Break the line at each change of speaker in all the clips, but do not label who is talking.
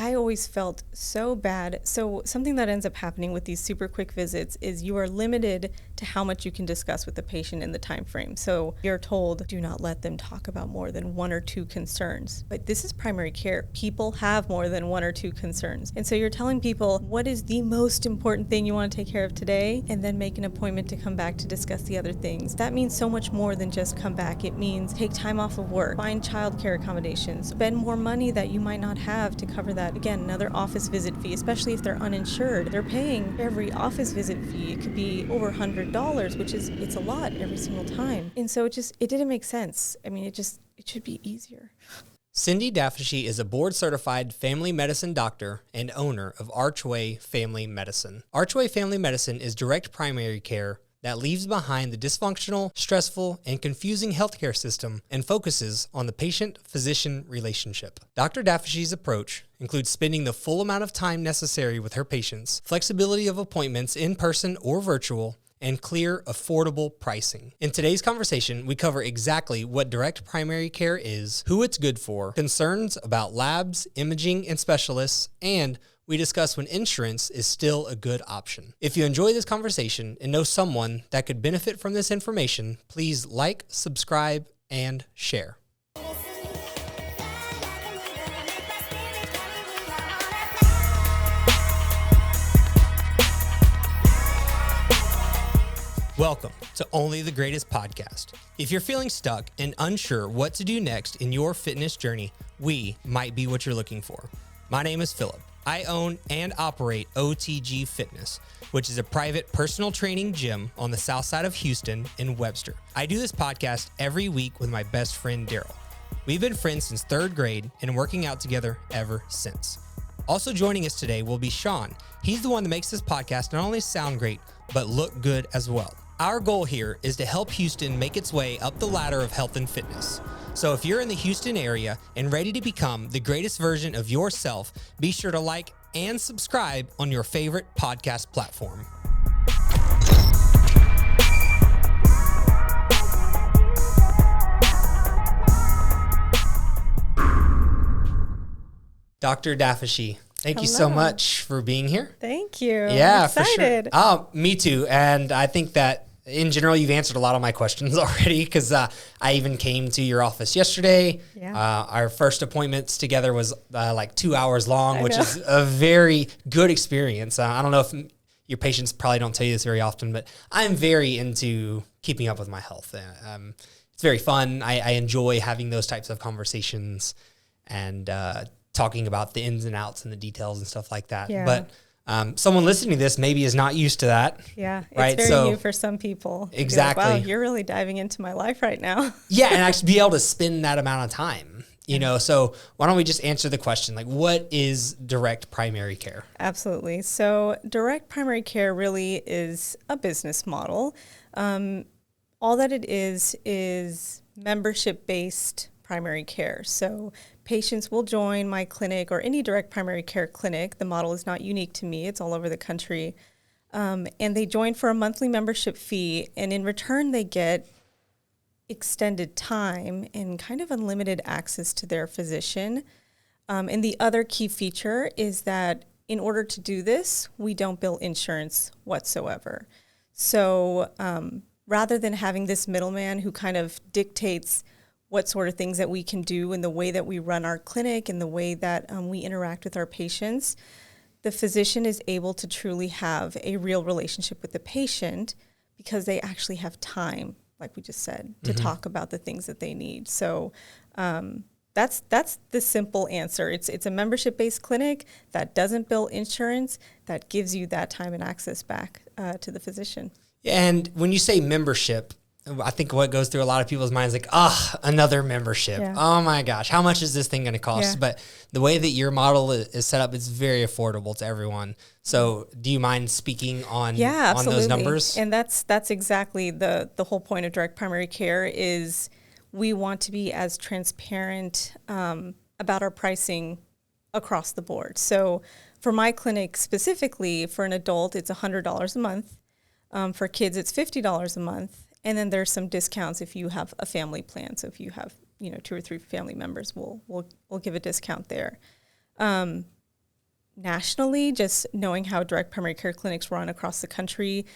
I always felt so bad. So something that ends up happening with these super quick visits is you are limited to how much you can discuss with the patient in the time frame. So you're told, do not let them talk about more than one or two concerns. But this is primary care. People have more than one or two concerns. And so you're telling people what is the most important thing you want to take care of today, and then make an appointment to come back to discuss the other things. That means so much more than just come back. It means take time off of work, find childcare accommodations, spend more money that you might not have to cover that. Again, another office visit fee, especially if they're uninsured. They're paying every office visit fee. It could be over $100, which is, it's a lot every single time. And so it didn't make sense. I mean, it should be easier.
Cindy Dafashy is a board-certified family medicine doctor and owner of Archway Family Medicine. Archway Family Medicine is direct primary care that leaves behind the dysfunctional, stressful, and confusing healthcare system and focuses on the patient-physician relationship. Dr. Dafashy's approach includes spending the full amount of time necessary with her patients, flexibility of appointments in person or virtual, and clear, affordable pricing. In today's conversation, we cover exactly what direct primary care is, who it's good for, concerns about labs, imaging, and specialists, and we discuss when insurance is still a good option. If you enjoy this conversation and know someone that could benefit from this information, please like, subscribe, and share. Welcome to Only the Greatest Podcast. If you're feeling stuck and unsure what to do next in your fitness journey, we might be what you're looking for. My name is Philip. I own and operate OTG Fitness, which is a private personal training gym on the south side of Houston in Webster. I do this podcast every week with my best friend, Daryl. We've been friends since third grade and working out together ever since. Also joining us today will be Sean. He's the one that makes this podcast not only sound great, but look good as well. Our goal here is to help Houston make its way up the ladder of health and fitness. So if you're in the Houston area and ready to become the greatest version of yourself, be sure to like and subscribe on your favorite podcast platform. Dr. Dafashy, thank you so much for being here.
Thank you.
Yeah,
I'm excited.
For sure. Oh, me too. And I think that in general, you've answered a lot of my questions already because I even came to your office yesterday.
Yeah.
Our first appointments together was like 2 hours long, which is a very good experience. I don't know if your patients probably don't tell you this very often, but I'm very into keeping up with my health. It's very fun. I enjoy having those types of conversations and talking about the ins and outs and the details and stuff like that.
Yeah.
But someone listening to this maybe is not used to that.
Yeah,
right?
It's very new for some people.
Exactly.
Like, wow, you're really diving into my life right now.
Yeah, and actually be able to spend that amount of time, you know. So why don't we just answer the question, like, what is direct primary care?
Absolutely. So direct primary care really is a business model. All that it is membership-based primary care. So patients will join my clinic or any direct primary care clinic. The model is not unique to me. It's all over the country. And they join for a monthly membership fee. And in return, they get extended time and kind of unlimited access to their physician. And the other key feature is that in order to do this, we don't bill insurance whatsoever. So rather than having this middleman who kind of dictates what sort of things that we can do in the way that we run our clinic and the way that we interact with our patients, the physician is able to truly have a real relationship with the patient because they actually have time, like we just said, to talk about the things that they need. So that's the simple answer. It's a membership-based clinic that doesn't bill insurance, that gives you that time and access back to the physician.
And when you say membership, I think what goes through a lot of people's minds like, another membership. Yeah. Oh my gosh, how much is this thing going to cost? Yeah. But the way that your model is set up, it's very affordable to everyone. So do you mind speaking on those numbers?
And that's exactly the whole point of direct primary care is we want to be as transparent about our pricing across the board. So for my clinic specifically, for an adult, it's $100 a month. For kids, it's $50 a month. And then there's some discounts if you have a family plan. So if you have, 2 or 3 family members, we'll give a discount there. nationally, just knowing how direct primary care clinics run across the country,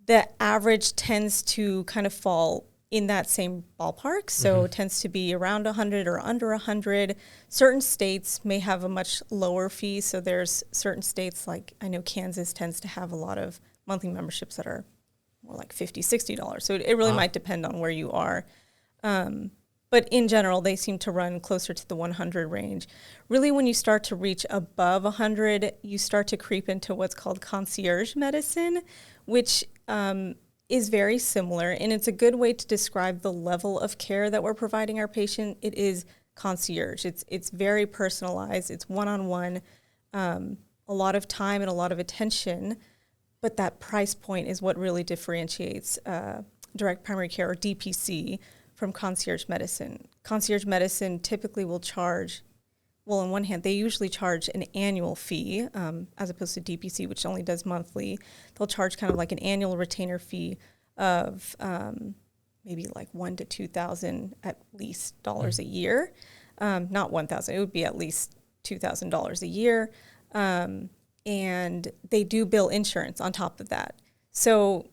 the average tends to kind of fall in that same ballpark. So it tends to be around 100 or under 100. Certain states may have a much lower fee. So there's certain states, like I know Kansas tends to have a lot of monthly memberships that are more like $50, $60. So it really might depend on where you are. But in general, they seem to run closer to the 100 range. Really, when you start to reach above 100, you start to creep into what's called concierge medicine, which is very similar. And it's a good way to describe the level of care that we're providing our patient. It is concierge. It's very personalized. It's one-on-one, a lot of time and a lot of attention. But that price point is what really differentiates direct primary care, or DPC, from concierge medicine. Concierge medicine typically will charge, well, on one hand, they usually charge an annual fee as opposed to DPC, which only does monthly. They'll charge kind of like an annual retainer fee of maybe like $1,000 to $2,000 at least dollars a year. Not $1,000, it would be at least $2,000 a year. And they do bill insurance on top of that. So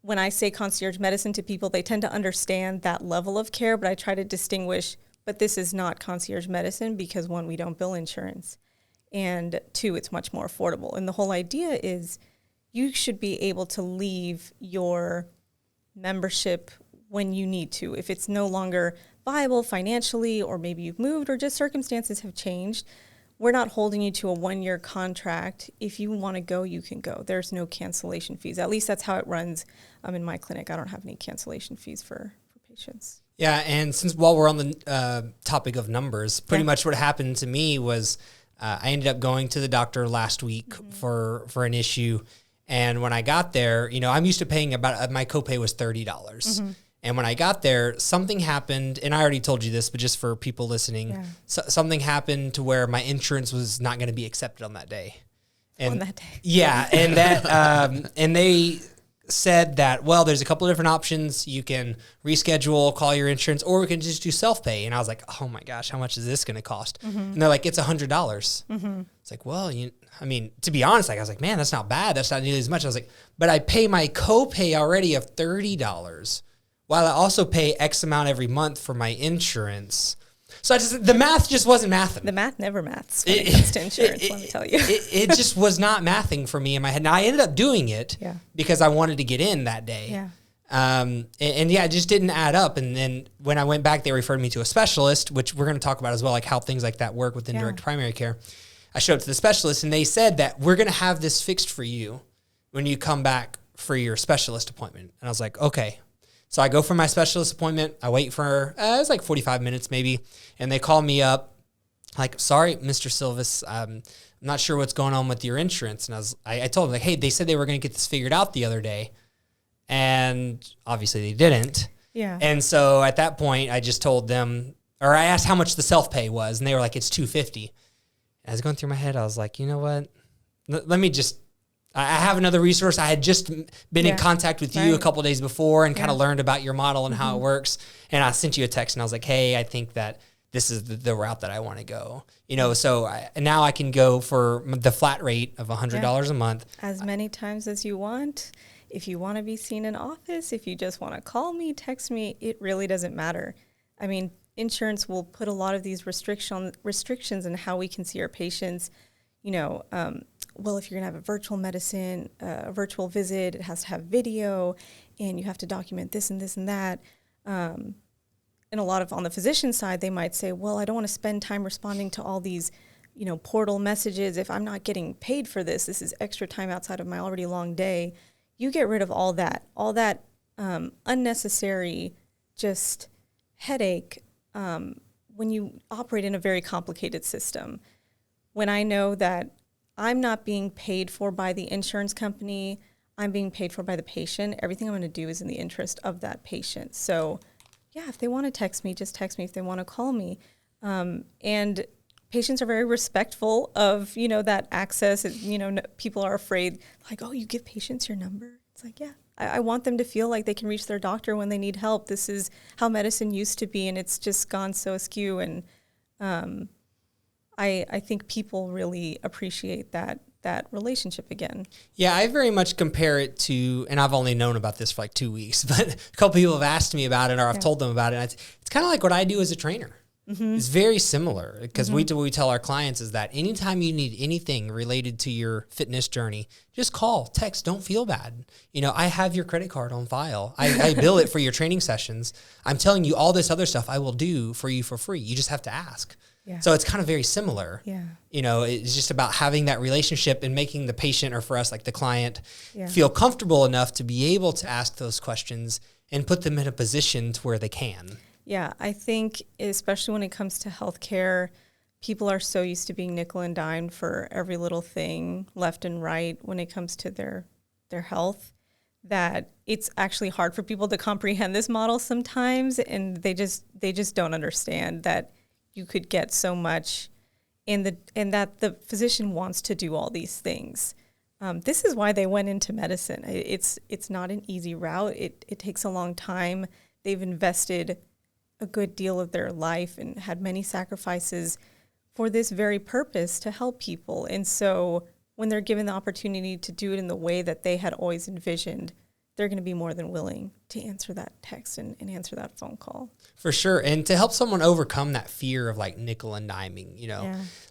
when I say concierge medicine to people, they tend to understand that level of care, but I try to distinguish, but this is not concierge medicine because, one, we don't bill insurance, and two, it's much more affordable. And the whole idea is you should be able to leave your membership when you need to. If it's no longer viable financially, or maybe you've moved, or just circumstances have changed, we're not holding you to a 1-year contract. If you want to go, you can go. There's no cancellation fees. At least that's how it runs in my clinic. I don't have any cancellation fees for patients.
Yeah, and since while we're on the topic of numbers, pretty much what happened to me was I ended up going to the doctor last week for an issue. And when I got there, I'm used to paying about, my copay was $30. And when I got there, something happened, and I already told you this, but just for people listening, something happened to where my insurance was not going to be accepted on that day. And
on that day.
Yeah, and that and they said that, well, there's a couple of different options. You can reschedule, call your insurance, or we can just do self-pay. And I was like, oh my gosh, how much is this going to cost? And they're like, it's $100. It's like, well, to be honest, I was like, man, that's not bad. That's not nearly as much. I was like, but I pay my copay already of $30. While I also pay X amount every month for my insurance. So the math just wasn't mathing.
The math never maths when it comes to insurance, let me tell you.
It just was not mathing for me in my head. Now, I ended up doing it because I wanted to get in that day. It just didn't add up. And then when I went back, they referred me to a specialist, which we're going to talk about as well, like how things like that work within direct primary care. I showed up to the specialist, and they said that we're going to have this fixed for you when you come back for your specialist appointment. And I was like, okay. So I go for my specialist appointment. I wait for, it was like 45 minutes maybe. And they call me up like, sorry, Mr. Silvis, I'm not sure what's going on with your insurance. And I told them, like, hey, they said they were going to get this figured out the other day. And obviously they didn't.
Yeah.
And so at that point, I just told them, or I asked how much the self-pay was. And they were like, it's $250. And I was going through my head. I was like, you know what? Let me just, I have another resource. I had just been in contact with you a couple of days before and kind of learned about your model and how it works. And I sent you a text and I was like, hey, I think that this is the route that I want to go. So now I can go for the flat rate of $100 a month. As
many times as you want. If you want to be seen in office, if you just want to call me, text me, it really doesn't matter. I mean, insurance will put a lot of these restrictions in how we can see our patients. Well, if you're going to have a virtual medicine, a virtual visit, it has to have video, and you have to document this and this and that. And a lot of, on the physician side, they might say, well, I don't want to spend time responding to all these, portal messages. If I'm not getting paid for this is extra time outside of my already long day. You get rid of all that unnecessary just headache when you operate in a very complicated system. When I know that I'm not being paid for by the insurance company, I'm being paid for by the patient, everything I'm going to do is in the interest of that patient. So, if they want to text me, just text me. If they want to call me. And patients are very respectful of, that access. People are afraid, like, oh, you give patients your number? It's like, I want them to feel like they can reach their doctor when they need help. This is how medicine used to be, and it's just gone so askew. And I think people really appreciate that relationship again.
Yeah, I very much compare it to, and I've only known about this for like 2 weeks, but a couple people have asked me about it, or I've told them about it. It's kind of like what I do as a trainer. It's very similar, because what we tell our clients is that anytime you need anything related to your fitness journey, just call, text, don't feel bad. I have your credit card on file. I bill it for your training sessions. I'm telling you all this other stuff I will do for you for free. You just have to ask. Yeah. So it's kind of very similar.
Yeah.
It's just about having that relationship and making the patient, or for us, like the client, feel comfortable enough to be able to ask those questions and put them in a position to where they can.
Yeah, I think especially when it comes to healthcare, people are so used to being nickel and dimed for every little thing left and right when it comes to their health, that it's actually hard for people to comprehend this model sometimes, and they just don't understand that you could get so much and that the physician wants to do all these things. This is why they went into medicine. It's not an easy route. It takes a long time. They've invested a good deal of their life and had many sacrifices for this very purpose, to help people. And so when they're given the opportunity to do it in the way that they had always envisioned, they're going to be more than willing to answer that text and answer that phone call.
For sure. And to help someone overcome that fear of like nickel and diming,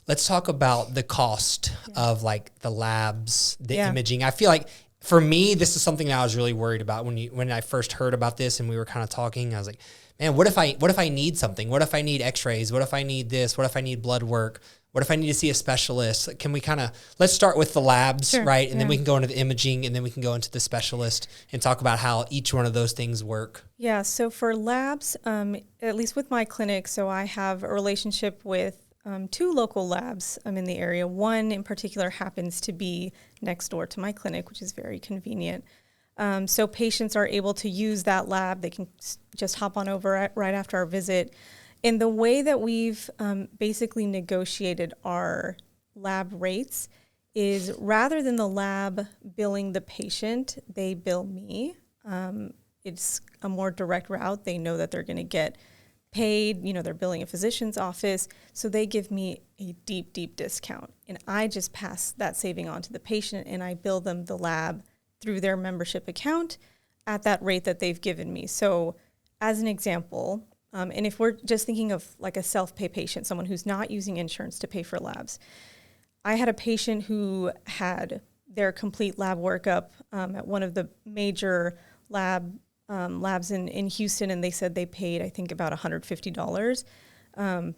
let's talk about the cost of like the labs, the imaging. I feel like for me, this is something that I was really worried about when I first heard about this and we were kind of talking. I was like, man, what if I need something? What if I need x-rays? What if I need this? What if I need blood work? What if I need to see a specialist? Can we let's start with the labs, right? And then we can go into the imaging, and then we can go into the specialist and talk about how each one of those things work.
Yeah, so for labs, at least with my clinic, so I have a relationship with 2 local labs in the area. One in particular happens to be next door to my clinic, which is very convenient. So patients are able to use that lab. They can just hop on over right after our visit. And the way that we've basically negotiated our lab rates is, rather than the lab billing the patient, they bill me. It's a more direct route. They know that they're going to get paid. They're billing a physician's office. So they give me a deep, deep discount. And I just pass that saving on to the patient, and I bill them the lab through their membership account at that rate that they've given me. So as an example, and if we're just thinking of like a self-pay patient, someone who's not using insurance to pay for labs, I had a patient who had their complete lab workup at one of the major labs in Houston, and they said they paid, I think, about $150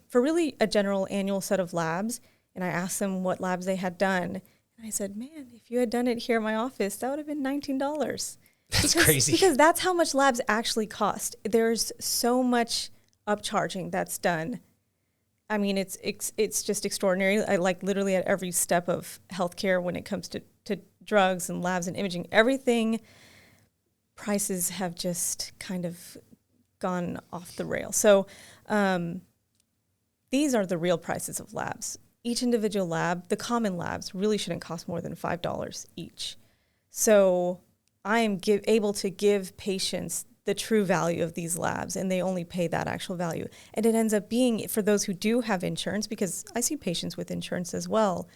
for really a general annual set of labs. And I asked them what labs they had done. And I said, man, if you had done it here in my office, that would have been $19.
That's crazy.
Because that's how much labs actually cost. There's so much upcharging that's done. I mean, it's just extraordinary. I like literally at every step of healthcare when it comes to drugs and labs and imaging, everything, prices have just kind of gone off the rail. So these are the real prices of labs. Each individual lab, the common labs, really shouldn't cost more than $5 each. So I am able to give patients the true value of these labs, and they only pay that actual value. And it ends up being, for those who do have insurance, because I see patients with insurance as well,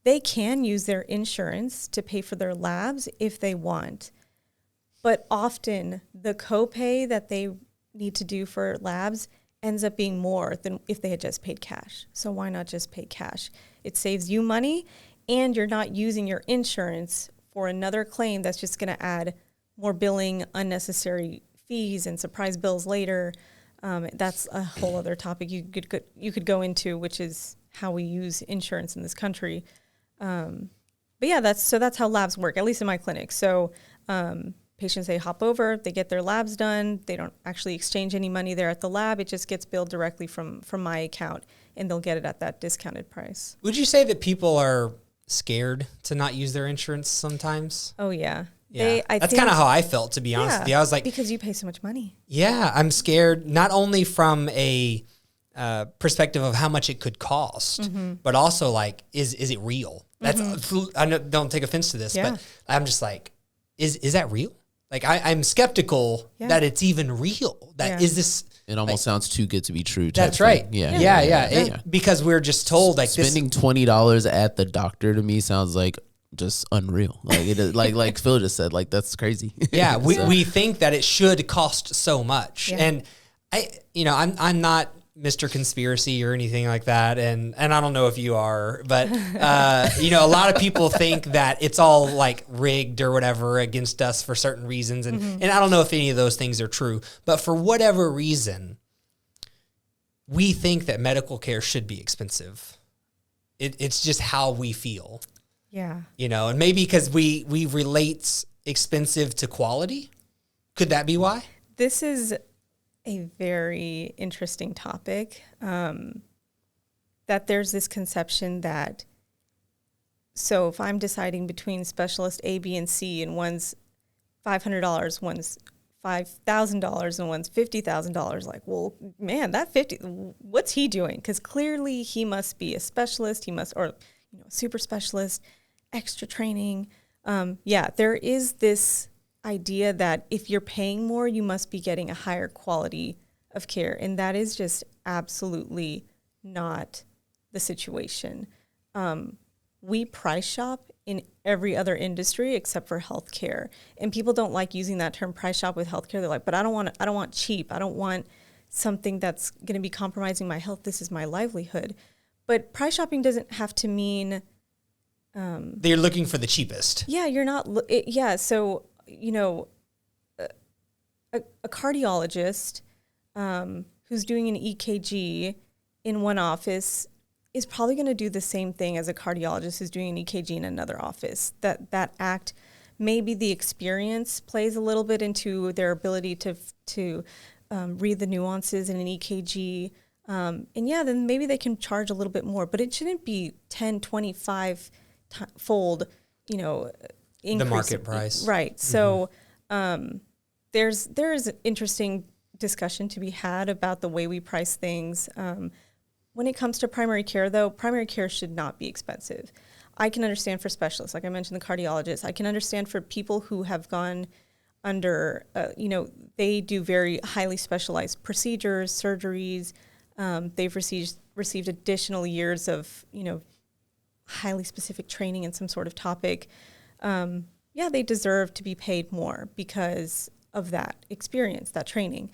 they can use their insurance to pay for their labs if they want. But often the copay that they need to do for labs ends up being more than if they had just paid cash. So why not just pay cash? It saves you money, and you're not using your insurance for another claim that's just going to add more billing, unnecessary fees, and surprise bills later. That's a whole other topic you could go into, which is how we use insurance in this country. But yeah, that's how labs work, at least in my clinic. So patients, they hop over, they get their labs done. They don't actually exchange any money there at the lab. It just gets billed directly from my account, and they'll get it at that discounted price.
Would you say that people are scared to not use their insurance sometimes?
Oh, yeah.
Yeah, that's kind of how I felt, to be honest with you. I was like,
because you pay so much money.
Yeah, I'm scared, not only from a perspective of how much it could cost, but also like, is it real? That's I don't take offense to this, but I'm just like, is that real? Like I'm skeptical that it's even real. Is this
It almost sounds too good to be true.
That's right.
Yeah.
Because we're just told like
spending $20 at the doctor to me sounds like just unreal. Like it is, like Phil just said, like that's crazy.
Yeah, we think that it should cost so much, and I'm not Mr. Conspiracy or anything like that, and I don't know if you are, but a lot of people think that it's all like rigged or whatever against us for certain reasons, and I don't know if any of those things are true, but for whatever reason, we think that medical care should be expensive. It's just how we feel.
Yeah.
And maybe because we relate expensive to quality. Could that be why?
This is a very interesting topic, that there's this conception that, so if I'm deciding between specialist A, B, and C, and one's $500, one's $5,000, and one's $50,000, like, well, man, that what's he doing? Because clearly he must be a specialist, or super specialist, extra training. There is this idea that if you're paying more, you must be getting a higher quality of care. And that is just absolutely not the situation. We price shop in every other industry except for healthcare. And people don't like using that term price shop with healthcare. They're like, but I don't want cheap. I don't want something that's going to be compromising my health. This is my livelihood. But price shopping doesn't have to mean
they're looking for the cheapest.
Yeah, you're not. So, a cardiologist who's doing an EKG in one office is probably going to do the same thing as a cardiologist who's doing an EKG in another office. That act, maybe the experience plays a little bit into their ability to read the nuances in an EKG. Then maybe they can charge a little bit more, but it shouldn't be 10, 25 fold, increase.
The market price.
Right. So there's an interesting discussion to be had about the way we price things. When it comes to primary care, though, primary care should not be expensive. I can understand for specialists, like I mentioned, the cardiologists. I can understand for people who have gone under, they do very highly specialized procedures, surgeries. They've received additional years of, highly specific training in some sort of topic. They deserve to be paid more because of that experience, that training.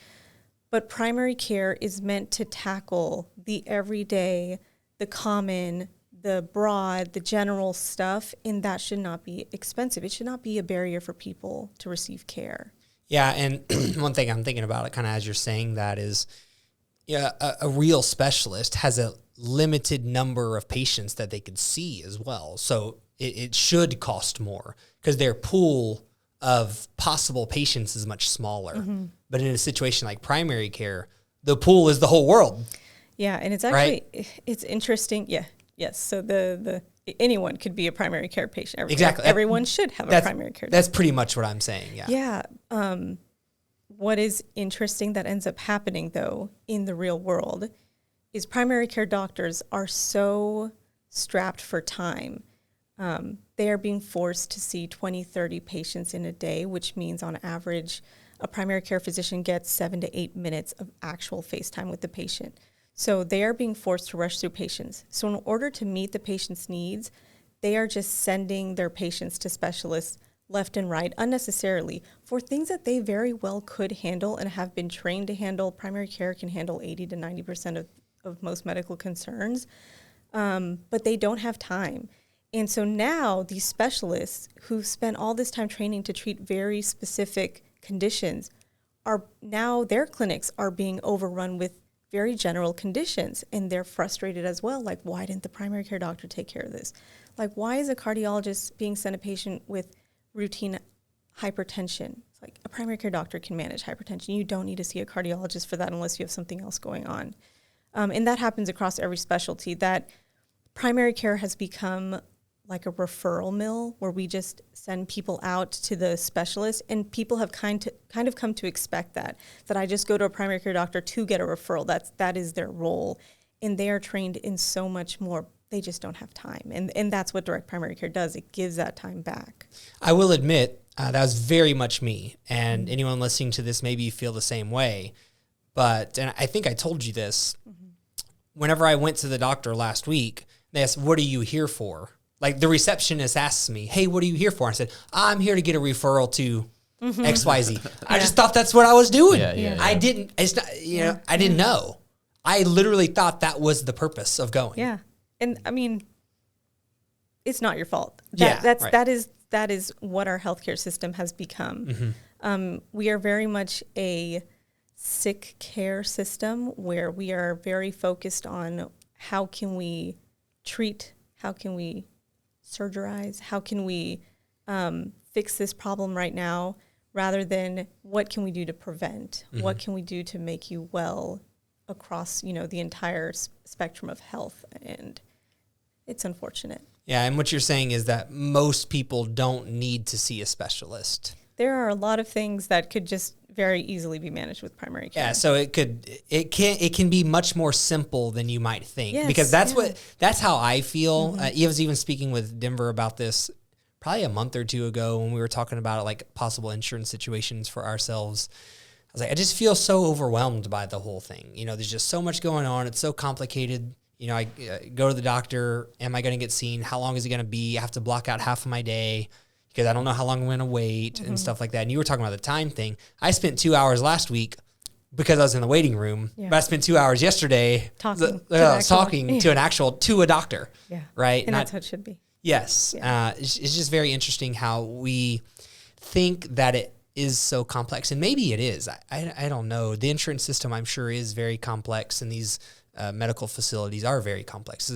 But primary care is meant to tackle the everyday, the common, the broad, the general stuff, and that should not be expensive. It should not be a barrier for people to receive care.
Yeah, and one thing I'm thinking about, kind of as you're saying that, is a real specialist has a limited number of patients that they could see as well. So it should cost more because their pool of possible patients is much smaller. Mm-hmm. But in a situation like primary care, the pool is the whole world.
Yeah, and it's actually, it's interesting. Yeah, yes. So the anyone could be a primary care patient.
Exactly.
Everyone should have a primary care.
That's pretty much what I'm saying, yeah.
Yeah. What is interesting that ends up happening, though, in the real world is primary care doctors are so strapped for time. They are being forced to see 20, 30 patients in a day, which means on average, a primary care physician gets 7 to 8 minutes of actual face time with the patient. So they are being forced to rush through patients. So in order to meet the patient's needs, they are just sending their patients to specialists left and right unnecessarily for things that they very well could handle and have been trained to handle. Primary care can handle 80 to 90% of most medical concerns, but they don't have time. And so now these specialists who've spent all this time training to treat very specific conditions are now their clinics are being overrun with very general conditions, and they're frustrated as well. Like, why didn't the primary care doctor take care of this? Like, why is a cardiologist being sent a patient with routine hypertension? It's like a primary care doctor can manage hypertension. You don't need to see a cardiologist for that unless you have something else going on. And that happens across every specialty. That primary care has become like a referral mill where we just send people out to the specialist, and people have kind of come to expect that I just go to a primary care doctor to get a referral. That is their role, and they are trained in so much more. They just don't have time, and that's what direct primary care does. It gives that time back.
I will admit that was very much me, and anyone listening to this maybe feel the same way. But, and I think I told you this, whenever I went to the doctor last week, they asked, what are you here for? Like the receptionist asks me, hey, what are you here for? I said, I'm here to get a referral to XYZ. I just thought that's what I was doing. I didn't, it's not, I didn't know. I literally thought that was the purpose of going.
Yeah. And I mean, it's not your fault.
Right.
That is what our healthcare system has become. We are very much a sick care system where we are very focused on how can we treat, how can we surgerize, how can we fix this problem right now, rather than what can we do to prevent, what can we do to make you well across, the entire spectrum of health. And it's unfortunate.
Yeah, and what you're saying is that most people don't need to see a specialist.
There are a lot of things that could just very easily be managed with primary care.
Yeah, so it can be much more simple than you might think.
Yes,
because that's how I feel. I was even speaking with Denver about this probably a month or two ago when we were talking about like possible insurance situations for ourselves. I was like, I just feel so overwhelmed by the whole thing. There's just so much going on. It's so complicated. I go to the doctor. Am I going to get seen? How long is it going to be? I have to block out half of my day because I don't know how long I'm going to wait and stuff like that. And you were talking about the time thing. I spent 2 hours last week because I was in the waiting room, but I spent 2 hours yesterday talking to a doctor. Yeah. Right.
And that's how it should be.
Yes. Yeah. It's just very interesting how we think that it is so complex, and maybe it is. I don't know. The insurance system, I'm sure, is very complex, and these medical facilities are very complex.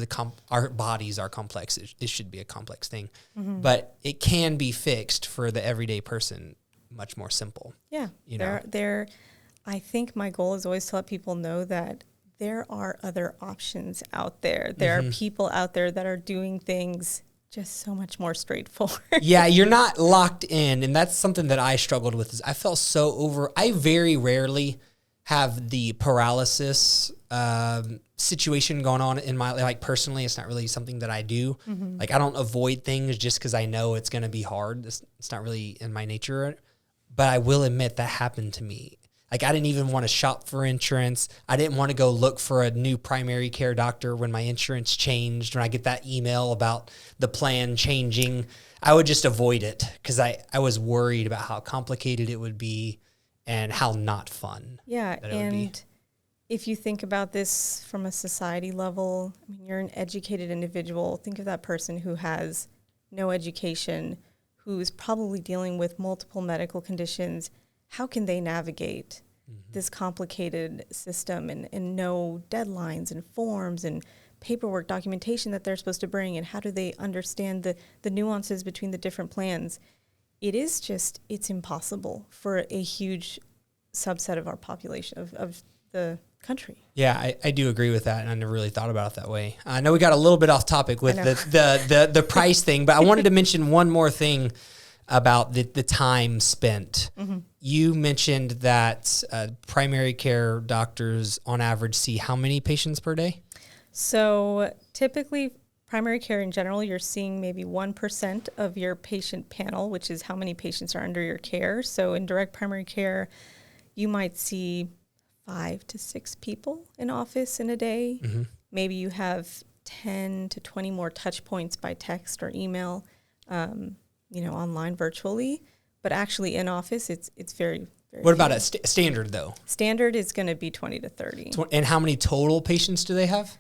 Our bodies are complex. It should be a complex thing, but it can be fixed for the everyday person much more simple.
Yeah. I think my goal is always to let people know that there are other options out there. There are people out there that are doing things just so much more straightforward.
Yeah, you're not locked in, and that's something that I struggled with. Is I felt I very rarely have the paralysis situation going on in my, like, personally. It's not really something that I do. Like, I don't avoid things just because I know it's going to be hard. It's not really in my nature. But I will admit that happened to me. Like, I didn't even want to shop for insurance. I didn't want to go look for a new primary care doctor when my insurance changed. When I get that email about the plan changing, I would just avoid it because I was worried about how complicated it would be and how not fun.
Yeah, and if you think about this from a society level, I mean, you're an educated individual. Think of that person who has no education, who's probably dealing with multiple medical conditions. How can they navigate this complicated system and know deadlines and forms and paperwork documentation that they're supposed to bring, and how do they understand the nuances between the different plans? It's impossible for a huge subset of our population, of the country.
Yeah, I do agree with that, and I never really thought about it that way. I know we got a little bit off topic with the price thing, but I wanted to mention one more thing about the time spent. You mentioned that primary care doctors on average see how many patients per day?
So typically primary care in general, you're seeing maybe 1% of your patient panel, which is how many patients are under your care. So in direct primary care, you might see 5 to 6 people in office in a day. Maybe you have 10 to 20 more touch points by text or email, online virtually, but actually in office, it's very, very
What about a standard, though?
Standard is going to be 20 to 30.
And how many total patients do they have?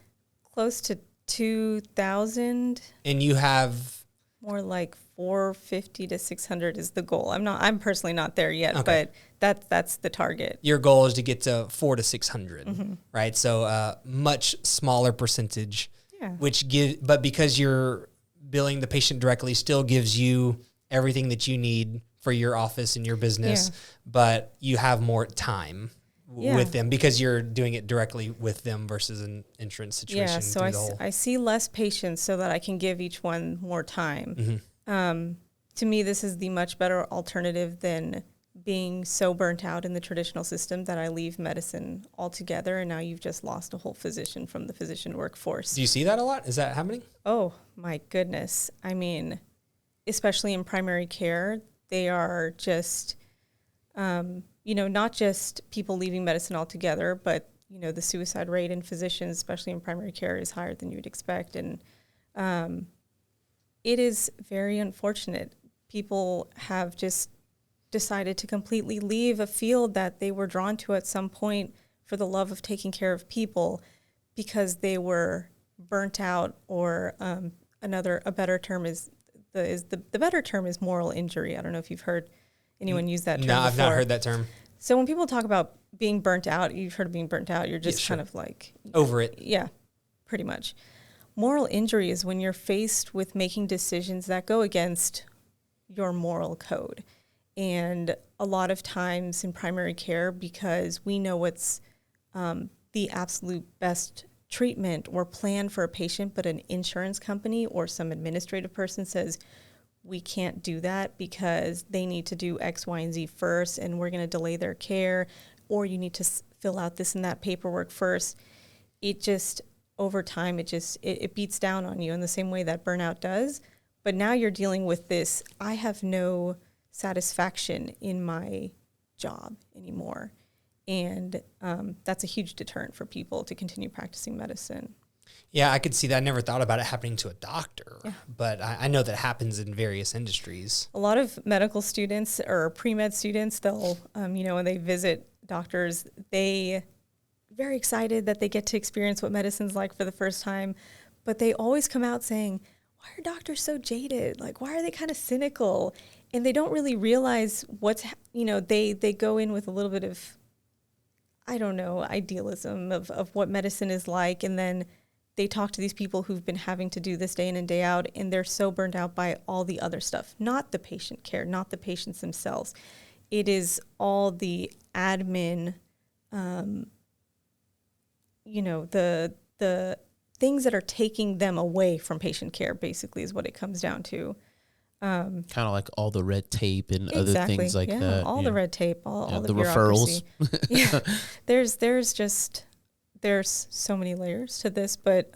Close to 2,000.
And you have?
More like 450 to 600 is the goal. I'm personally not there yet, but that's the target.
Your goal is to get to 400 to 600, right? So much smaller percentage, but because you're billing the patient directly, still gives you everything that you need for your office and your business, but you have more time with them because you're doing it directly with them versus an insurance situation.
Yeah, so I see less patients so that I can give each one more time. To me, this is the much better alternative than being so burnt out in the traditional system that I leave medicine altogether, and now you've just lost a whole physician from the physician workforce.
Do you see that a lot? Is that happening?
Oh, my goodness. I mean, especially in primary care, they are just not just people leaving medicine altogether, but, the suicide rate in physicians, especially in primary care, is higher than you would expect. And it is very unfortunate. People have just decided to completely leave a field that they were drawn to at some point for the love of taking care of people because they were burnt out, or a better term is the better term is moral injury. I don't know if you've heard anyone use that term
No, I've
before.
not heard that term.
So when people talk about being burnt out, you've heard of being burnt out, you're just
Yeah, sure.
kind of like...
Over it.
Yeah, pretty much. Moral injury is when you're faced with making decisions that go against your moral code. And a lot of times in primary care, because we know what's the absolute best treatment or plan for a patient, but an insurance company or some administrative person says, we can't do that because they need to do X, Y, and Z first, and we're going to delay their care, or you need to fill out this and that paperwork first. It just, over time, it beats down on you in the same way that burnout does. But now you're dealing with this, I have no satisfaction in my job anymore. And that's a huge deterrent for people to continue practicing medicine.
Yeah, I could see that. I never thought about it happening to a doctor, but I know that happens in various industries.
A lot of medical students or pre-med students, they'll, when they visit doctors, they very excited that they get to experience what medicine's like for the first time, but they always come out saying, why are doctors so jaded? Like, why are they kind of cynical? And they don't really realize they go in with a little bit of, idealism of what medicine is like, and then they talk to these people who've been having to do this day in and day out, and they're so burned out by all the other stuff, not the patient care, not the patients themselves. It is all the admin, the things that are taking them away from patient care, basically, is what it comes down to.
Kind of like all the red tape and other things like that.
All the red tape, all the
referrals.
Yeah, there's so many layers to this, but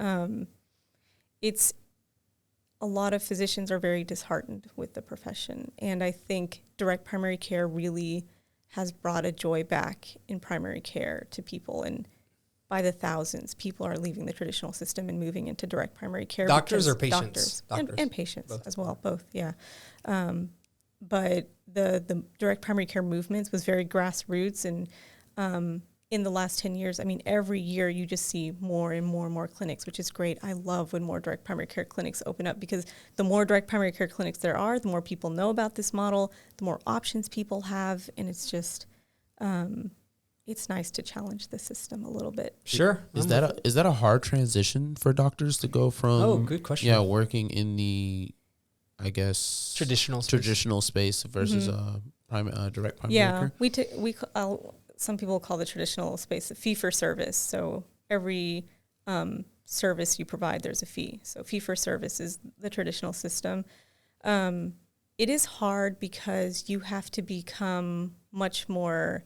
it's a lot of physicians are very disheartened with the profession, and I think direct primary care really has brought a joy back in primary care to people, and by the thousands, people are leaving the traditional system and moving into direct primary care.
Doctors or patients?
Doctors. And patients
both.
as well, both, yeah. But the direct primary care movements was very grassroots, and in the last 10 years, every year you just see more and more and more clinics, which is great. I love when more direct primary care clinics open up, because the more direct primary care clinics there are, the more people know about this model, the more options people have, and it's just... it's nice to challenge the system a little bit.
Sure.
Is that a hard transition for doctors to go from?
Oh, good question.
Yeah, working in the, I guess, traditional space versus direct primary care.
Yeah, some people call the traditional space a fee for service. So every service you provide, there's a fee. So fee for service is the traditional system. It is hard because you have to become much more.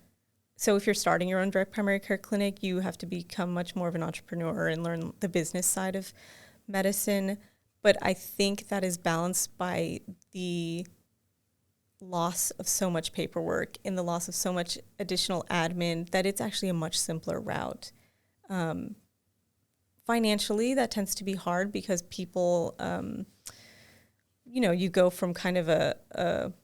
So if you're starting your own direct primary care clinic, you have to become much more of an entrepreneur and learn the business side of medicine. But I think that is balanced by the loss of so much paperwork and the loss of so much additional admin that it's actually a much simpler route. Financially, that tends to be hard because people, you go from kind of a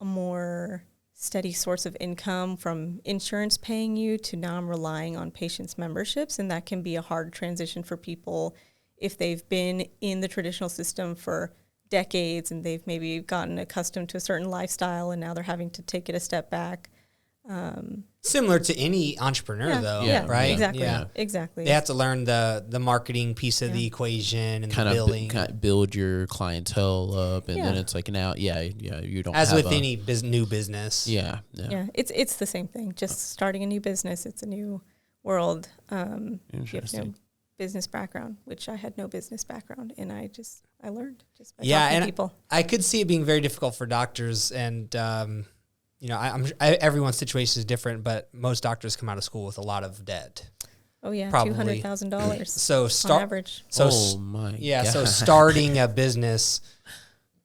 more steady source of income from insurance paying you to now I'm relying on patients' memberships, and that can be a hard transition for people if they've been in the traditional system for decades and they've maybe gotten accustomed to a certain lifestyle and now they're having to take it a step back.
Similar to any entrepreneur, right?
Exactly.
Yeah.
Exactly.
They have to learn the marketing piece of the equation and
kind
the billing.
Kind of build your clientele up, and then it's like now, you don't.
As
have
with any new business.
Yeah. It's the same thing. Just starting a new business, it's a new world. You have no business background, which I had no business background, and I learned just by talking to people.
I could see it being very difficult for doctors, and everyone's situation is different, but most doctors come out of school with a lot of debt.
Oh yeah,
Probably.
$200,000
So
on average.
So
God.
So starting a business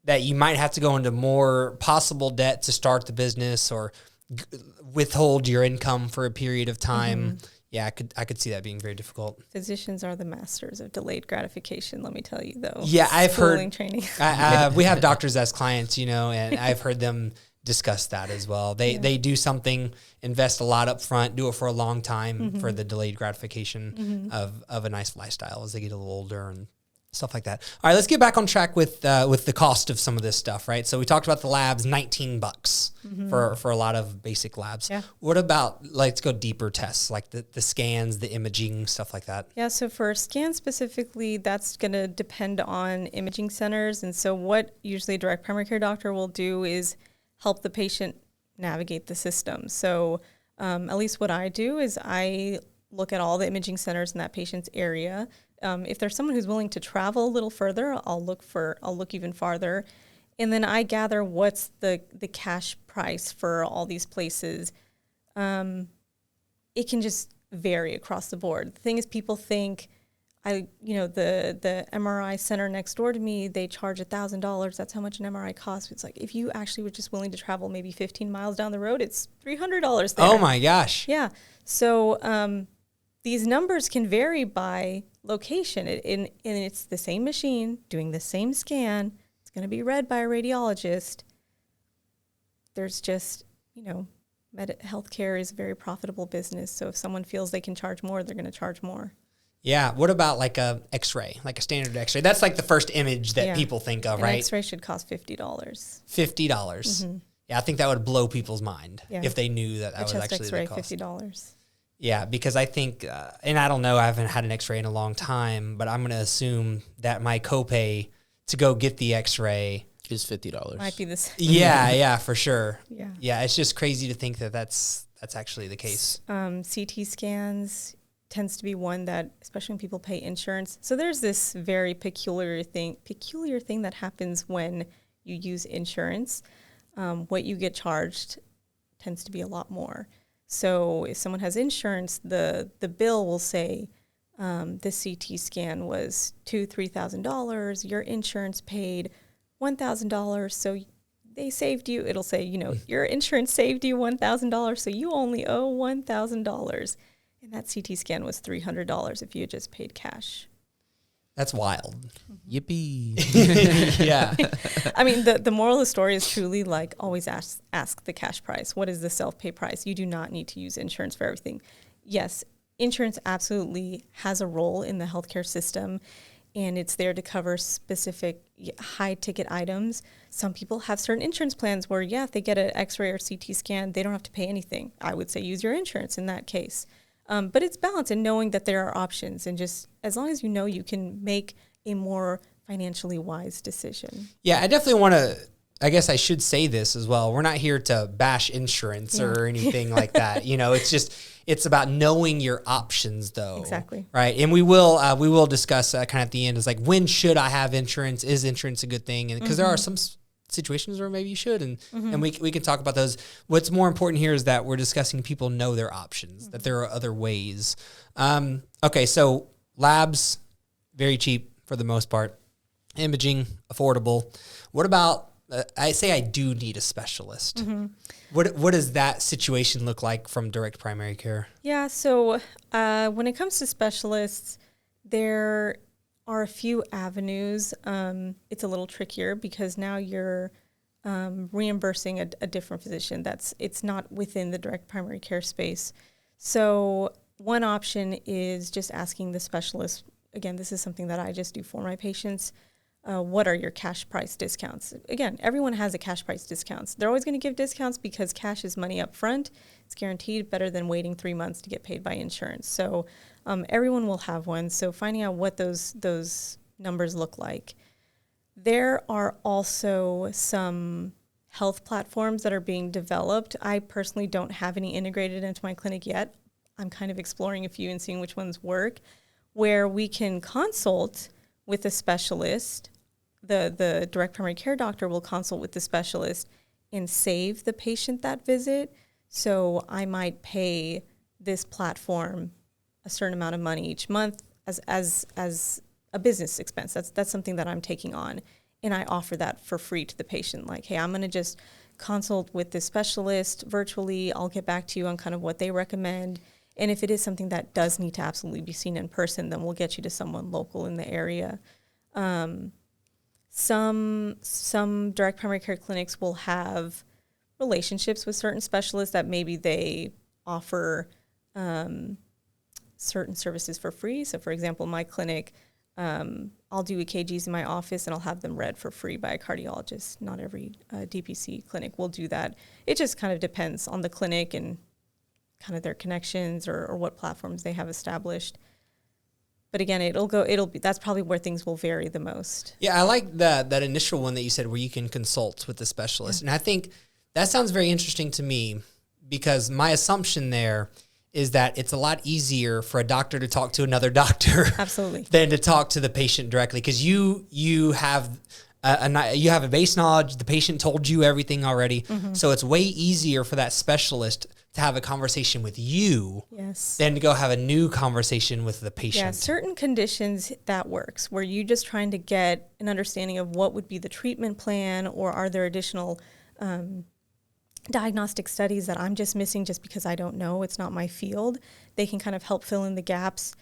that you might have to go into more possible debt to start the business, or withhold your income for a period of time. Yeah, I could see that being very difficult.
Physicians are the masters of delayed gratification, let me tell you, though.
Yeah, I've heard.
Training.
We have doctors as clients, and I've heard them discuss that as well. They do something, invest a lot up front, do it for a long time for the delayed gratification of a nice lifestyle as they get a little older and stuff like that. All right, let's get back on track with the cost of some of this stuff, right? So we talked about the labs, $19 for a lot of basic labs.
Yeah.
What about, let's go deeper tests, like the scans, the imaging, stuff like that?
Yeah, so for scans specifically, that's going to depend on imaging centers. And so what usually a direct primary care doctor will do is help the patient navigate the system. So at least what I do is I look at all the imaging centers in that patient's area. If there's someone who's willing to travel a little further, I'll look even farther. And then I gather what's the cash price for all these places. It can just vary across the board. The thing is, people think, the MRI center next door to me, they charge $1,000. That's how much an MRI costs. It's like, if you actually were just willing to travel maybe 15 miles down the road, it's $300 there.
Oh my gosh.
Yeah. So these numbers can vary by location. And it's the same machine doing the same scan. It's going to be read by a radiologist. There's just, healthcare is a very profitable business. So if someone feels they can charge more, they're going to charge more.
Yeah. What about like a X-ray, like a standard X-ray? That's like the first image that people think of, right?
An X-ray should cost $50.
$50. Yeah, I think that would blow people's mind if they knew that was actually
X-ray,
the cost.
$50.
Yeah, because I think, and I don't know, I haven't had an X-ray in a long time, but I'm going to assume that my copay to go get the X-ray
is $50.
Might be the same.
Yeah, for sure.
Yeah,
it's just crazy to think that that's actually the case.
CT scans tends to be one that, especially when people pay insurance. So there's this very peculiar thing that happens when you use insurance. What you get charged tends to be a lot more. So if someone has insurance, the bill will say the CT scan was $2,000-$3,000. Your insurance paid $1,000. So they saved you. It'll say, your insurance saved you $1,000. So you only owe $1,000. And that CT scan was $300 if you had just paid cash.
That's wild.
Yippee.
Yeah.
I mean, the moral of the story is truly like always ask the cash price. What is the self-pay price? You do not need to use insurance for everything. Yes, insurance absolutely has a role in the healthcare system, and it's there to cover specific high-ticket items. Some people have certain insurance plans where, if they get an X-ray or CT scan, they don't have to pay anything. I would say use your insurance in that case. But it's balance in knowing that there are options, and just as long as you can make a more financially wise decision.
Yeah, I definitely want to, I guess I should say this as well. We're not here to bash insurance or anything like that. It's about knowing your options though.
Exactly.
Right. And we will discuss kind of at the end is like, when should I have insurance? Is insurance a good thing? And because there are some situations where maybe you should, and we can talk about those. What's more important here is that we're discussing people know their options, that there are other ways. Okay, so labs, very cheap for the most part. Imaging, affordable. What about, I say I do need a specialist. What does that situation look like from direct primary care?
Yeah, so when it comes to specialists, there are a few avenues. It's a little trickier because now you're reimbursing a different physician. It's not within the direct primary care space. So one option is just asking the specialist. Again, this is something that I just do for my patients. What are your cash price discounts? Again, everyone has a cash price discounts. They're always going to give discounts because cash is money up front. It's guaranteed, better than waiting 3 months to get paid by insurance. So everyone will have one. So finding out what those numbers look like. There are also some health platforms that are being developed. I personally don't have any integrated into my clinic yet. I'm kind of exploring a few and seeing which ones work, where we can consult with a specialist. The direct primary care doctor will consult with the specialist and save the patient that visit. So I might pay this platform a certain amount of money each month as a business expense. That's something that I'm taking on. and I offer that for free to the patient. Like, hey, I'm going to just consult with this specialist virtually. I'll get back to you on kind of what they recommend. And if it is something that does need to absolutely be seen in person, then we'll get you to someone local in the area. Some direct primary care clinics will have relationships with certain specialists that maybe they offer certain services for free. So, for example, my clinic, I'll do EKGs in my office and I'll have them read for free by a cardiologist. Not every DPC clinic will do that. It just kind of depends on the clinic and kind of their connections or what platforms they have established. But again, that's probably where things will vary the most.
Yeah, I like that initial one that you said where you can consult with the specialist. And I think that sounds very interesting to me because my assumption there is that it's a lot easier for a doctor to talk to another doctor
Absolutely.
than to talk to the patient directly because you have a base knowledge. The patient told you everything already. Mm-hmm. So it's way easier for that specialist to have a conversation with you than to go have a new conversation with the patient.
Yeah, certain conditions that works where you're just trying to get an understanding of what would be the treatment plan or are there additional diagnostic studies that I'm just missing just because I don't know, it's not my field. They can kind of help fill in the gaps.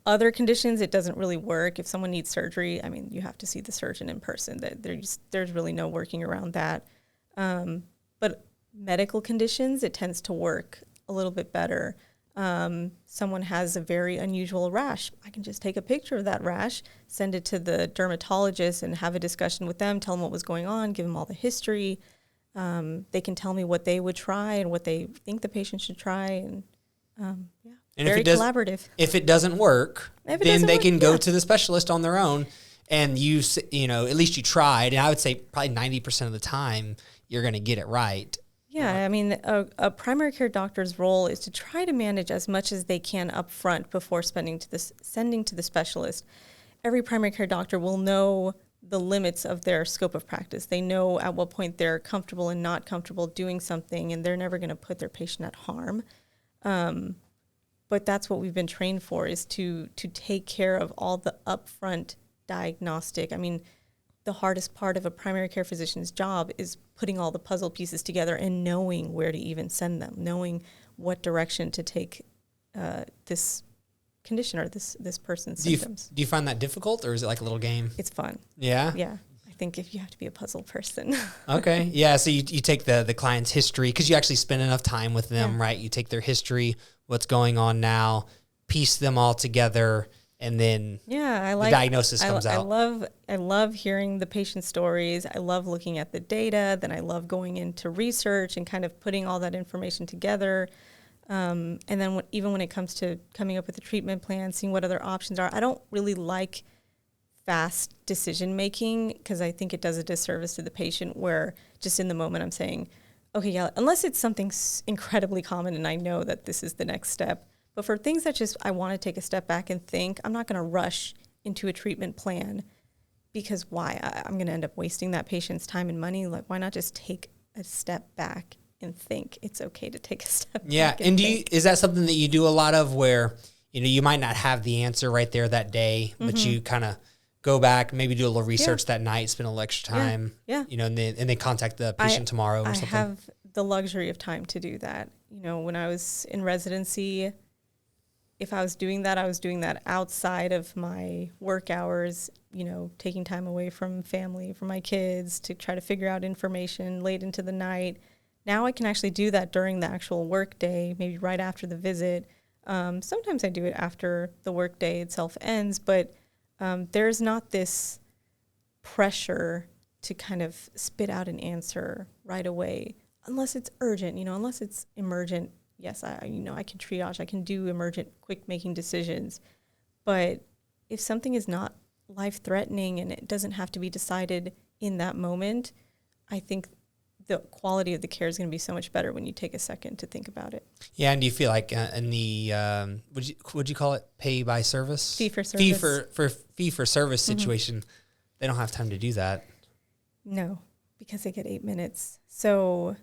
Other conditions, it doesn't really work. If someone needs surgery, I mean, you have to see the surgeon in person. There's really no working around that. But medical conditions, it tends to work a little bit better. Someone has a very unusual rash. I can just take a picture of that rash, send it to the dermatologist and have a discussion with them, tell them what was going on, give them all the history. They can tell me what they would try and what they think the patient should try. And
and
very collaborative.
If it doesn't work, then they can go to the specialist on their own. And at least you tried. And I would say probably 90% of the time, you're going to get it right.
Yeah, I mean, a primary care doctor's role is to try to manage as much as they can up front before sending to the specialist. Every primary care doctor will know the limits of their scope of practice. They know at what point they're comfortable and not comfortable doing something, and they're never going to put their patient at harm. But that's what we've been trained for, is to take care of all the upfront diagnostic. I mean, the hardest part of a primary care physician's job is putting all the puzzle pieces together and knowing where to even send them, knowing what direction to take this condition or this person's symptoms.
Do you find that difficult, or is it like a little game?
It's fun.
Yeah?
Yeah. I think if you have to be a puzzle person.
Okay. Yeah, so you take the client's history, because you actually spend enough time with them, right? You take their history, what's going on now, piece them all together, and then the diagnosis comes out.
I love hearing the patient stories. I love looking at the data. Then I love going into research and kind of putting all that information together. And then even when it comes to coming up with a treatment plan, seeing what other options are, I don't really like fast decision making because I think it does a disservice to the patient where just in the moment I'm saying, okay, yeah, unless it's something incredibly common and I know that this is the next step. But for things that just I want to take a step back and think, I'm not going to rush into a treatment plan because why? I'm going to end up wasting that patient's time and money. Like, why not just take a step back and think it's okay to take a step back?
And is that something that you do a lot of where, you might not have the answer right there that day, but you kind of go back, maybe do a little research that night, spend a little extra time, and then contact the patient tomorrow or something?
I have the luxury of time to do that. When I was in residency, if I was doing that outside of my work hours, taking time away from family, from my kids to try to figure out information late into the night. Now I can actually do that during the actual work day, maybe right after the visit. Sometimes I do it after the work day itself ends, but there's not this pressure to kind of spit out an answer right away, unless it's urgent, unless it's emergent. Yes, I can triage, I can do emergent, quick making decisions. But if something is not life-threatening and it doesn't have to be decided in that moment, I think the quality of the care is going to be so much better when you take a second to think about it.
Yeah, and do you feel like in the would you call it pay by service?
Fee for service.
Fee for service situation, they don't have time to do that.
No, because they get 8 minutes. So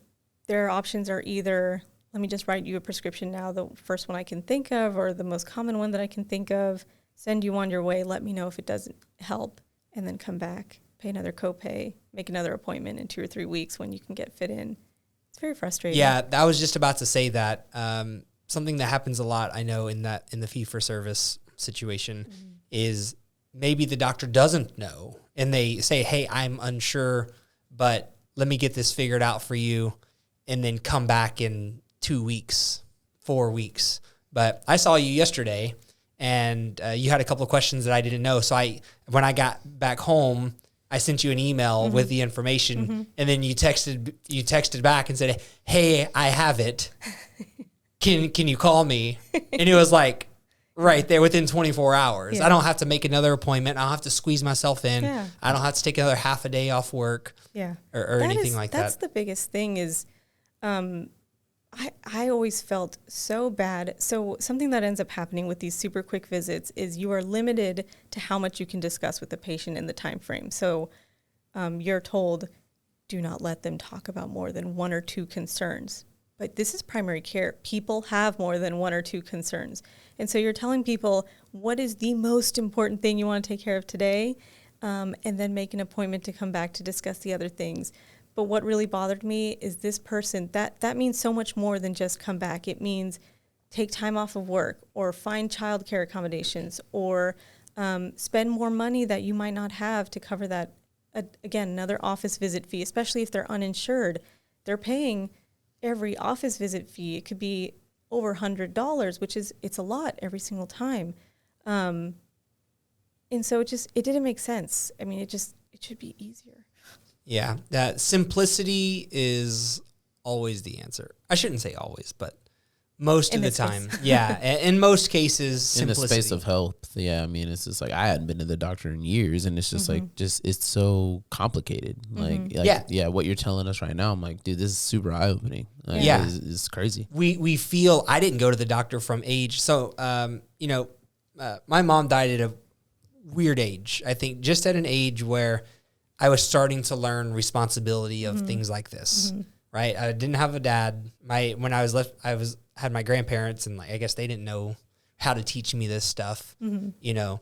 their options are either, let me just write you a prescription now, the first one I can think of, or the most common one that I can think of, send you on your way, let me know if it doesn't help, and then come back. pay another copay, make another appointment in 2 or 3 weeks when you can get fit in. It's very frustrating.
Yeah, I was just about to say that. Something that happens a lot, I know, in the fee-for-service situation is maybe the doctor doesn't know, and they say, hey, I'm unsure, but let me get this figured out for you, and then come back in 2 weeks, 4 weeks. But I saw you yesterday, and you had a couple of questions that I didn't know. So when I got back home, I sent you an email with the information, and then you texted back and said, hey, I have it. Can you call me? And it was like right there within 24 hours.
Yeah.
I don't have to make another appointment. I don't have to squeeze myself in.
Yeah.
I don't have to take another half a day off work.
Yeah.
Or anything like that.
That's the biggest thing is I always felt so bad. So something that ends up happening with these super quick visits is you are limited to how much you can discuss with the patient in the time frame. So you're told, do not let them talk about more than 1 or 2 concerns. But this is primary care. People have more than 1 or 2 concerns. And so you're telling people what is the most important thing you want to take care of today, and then make an appointment to come back to discuss the other things. But what really bothered me is this person, that means so much more than just come back. It means take time off of work or find childcare accommodations or spend more money that you might not have to cover that. Again, another office visit fee, especially if they're uninsured. They're paying every office visit fee. It could be over $100, which it's a lot every single time. And so it didn't make sense. I mean, it should be easier.
Yeah, that simplicity is always the answer. I shouldn't say always, but most of the time. Yeah, in most cases, simplicity.
In the space of health, yeah, I mean, it's just like I hadn't been to the doctor in years, and it's just it's so complicated. Like, what you're telling us right now, I'm like, dude, this is super eye-opening. Like,
yeah.
It's crazy.
We feel, I didn't go to the doctor from age. So, my mom died at a weird age. I think just at an age where I was starting to learn responsibility of things like this, right? I didn't have a dad. When I was left, had my grandparents, and I guess they didn't know how to teach me this stuff. You know,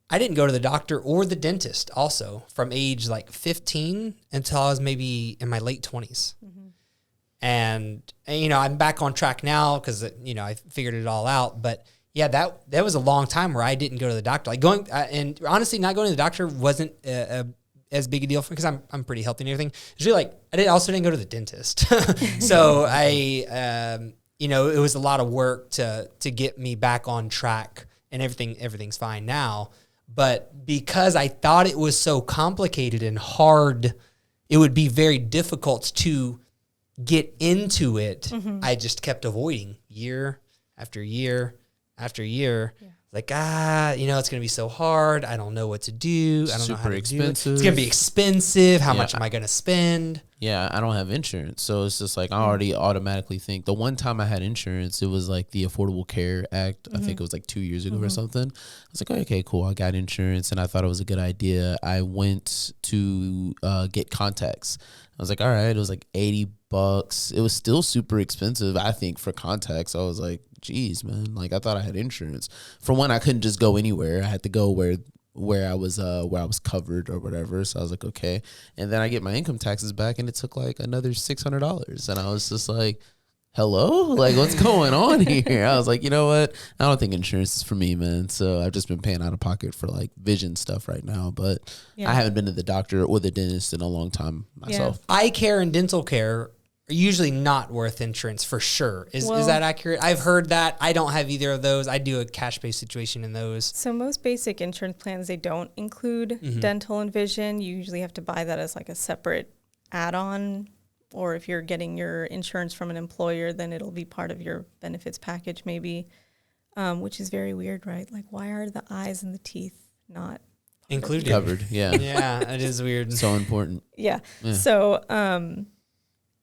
I didn't go to the doctor or the dentist also from age 15 until I was maybe in my late 20s. And I'm back on track now because, I figured it all out. But yeah, that was a long time where I didn't go to the doctor. And honestly, not going to the doctor wasn't as big a deal for me because I'm pretty healthy and everything. It's really I didn't go to the dentist. So it was a lot of work to get me back on track, and everything's fine now. But because I thought it was so complicated and hard, it would be very difficult to get into it. I just kept avoiding year after year after year. Yeah. It's going to be so hard. I don't know what to do. I don't know how to do it. It's going to be expensive. How much am I going to spend?
Yeah, I don't have insurance. So it's just I already automatically think. The one time I had insurance, it was the Affordable Care Act. I think it was 2 years ago or something. I was like, okay, cool. I got insurance, and I thought it was a good idea. I went to get contacts. I was like, all right, it was $80. It was still super expensive, I think, for contacts. I was like, geez, man, I thought I had insurance. For one, I couldn't just go anywhere. I had to go where I was covered or whatever. So I was like, okay. And then I get my income taxes back, and it took another $600. And I was just like, hello? What's going on here? I was like, you know what? I don't think insurance is for me, man. So I've just been paying out of pocket for vision stuff right now. But I haven't been to the doctor or the dentist in a long time myself.
Yeah. Eye care and dental care are usually not worth insurance for sure. Is that accurate? I've heard that. I don't have either of those. I do a cash-based situation in those.
So most basic insurance plans, they don't include dental and vision. You usually have to buy that as a separate add-on. Or if you're getting your insurance from an employer, then it'll be part of your benefits package maybe, which is very weird, right? Why are the eyes and the teeth not
included?
Covered, yeah.
Yeah, it is weird.
So important.
Yeah. So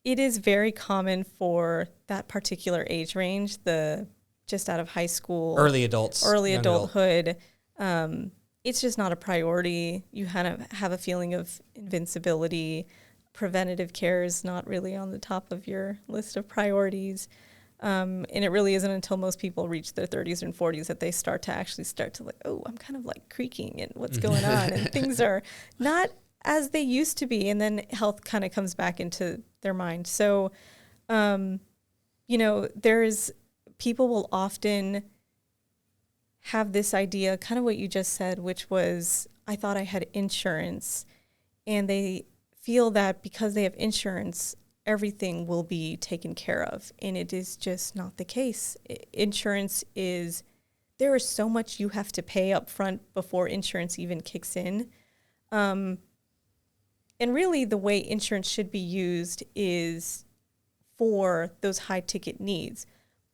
it is very common for that particular age range, the just out of high school.
Early adults.
Early adulthood. It's just not a priority. You kind of have a feeling of invincibility. Preventative care is not really on the top of your list of priorities. And it really isn't until most people reach their 30s and 40s that they start to I'm kind of creaking and what's going on. And things are not as they used to be. And then health kind of comes back into their mind. So, people will often have this idea, kind of what you just said, which was, I thought I had insurance. And they feel that because they have insurance, everything will be taken care of. And it is just not the case. Insurance there is so much you have to pay up front before insurance even kicks in. And really the way insurance should be used is for those high ticket needs.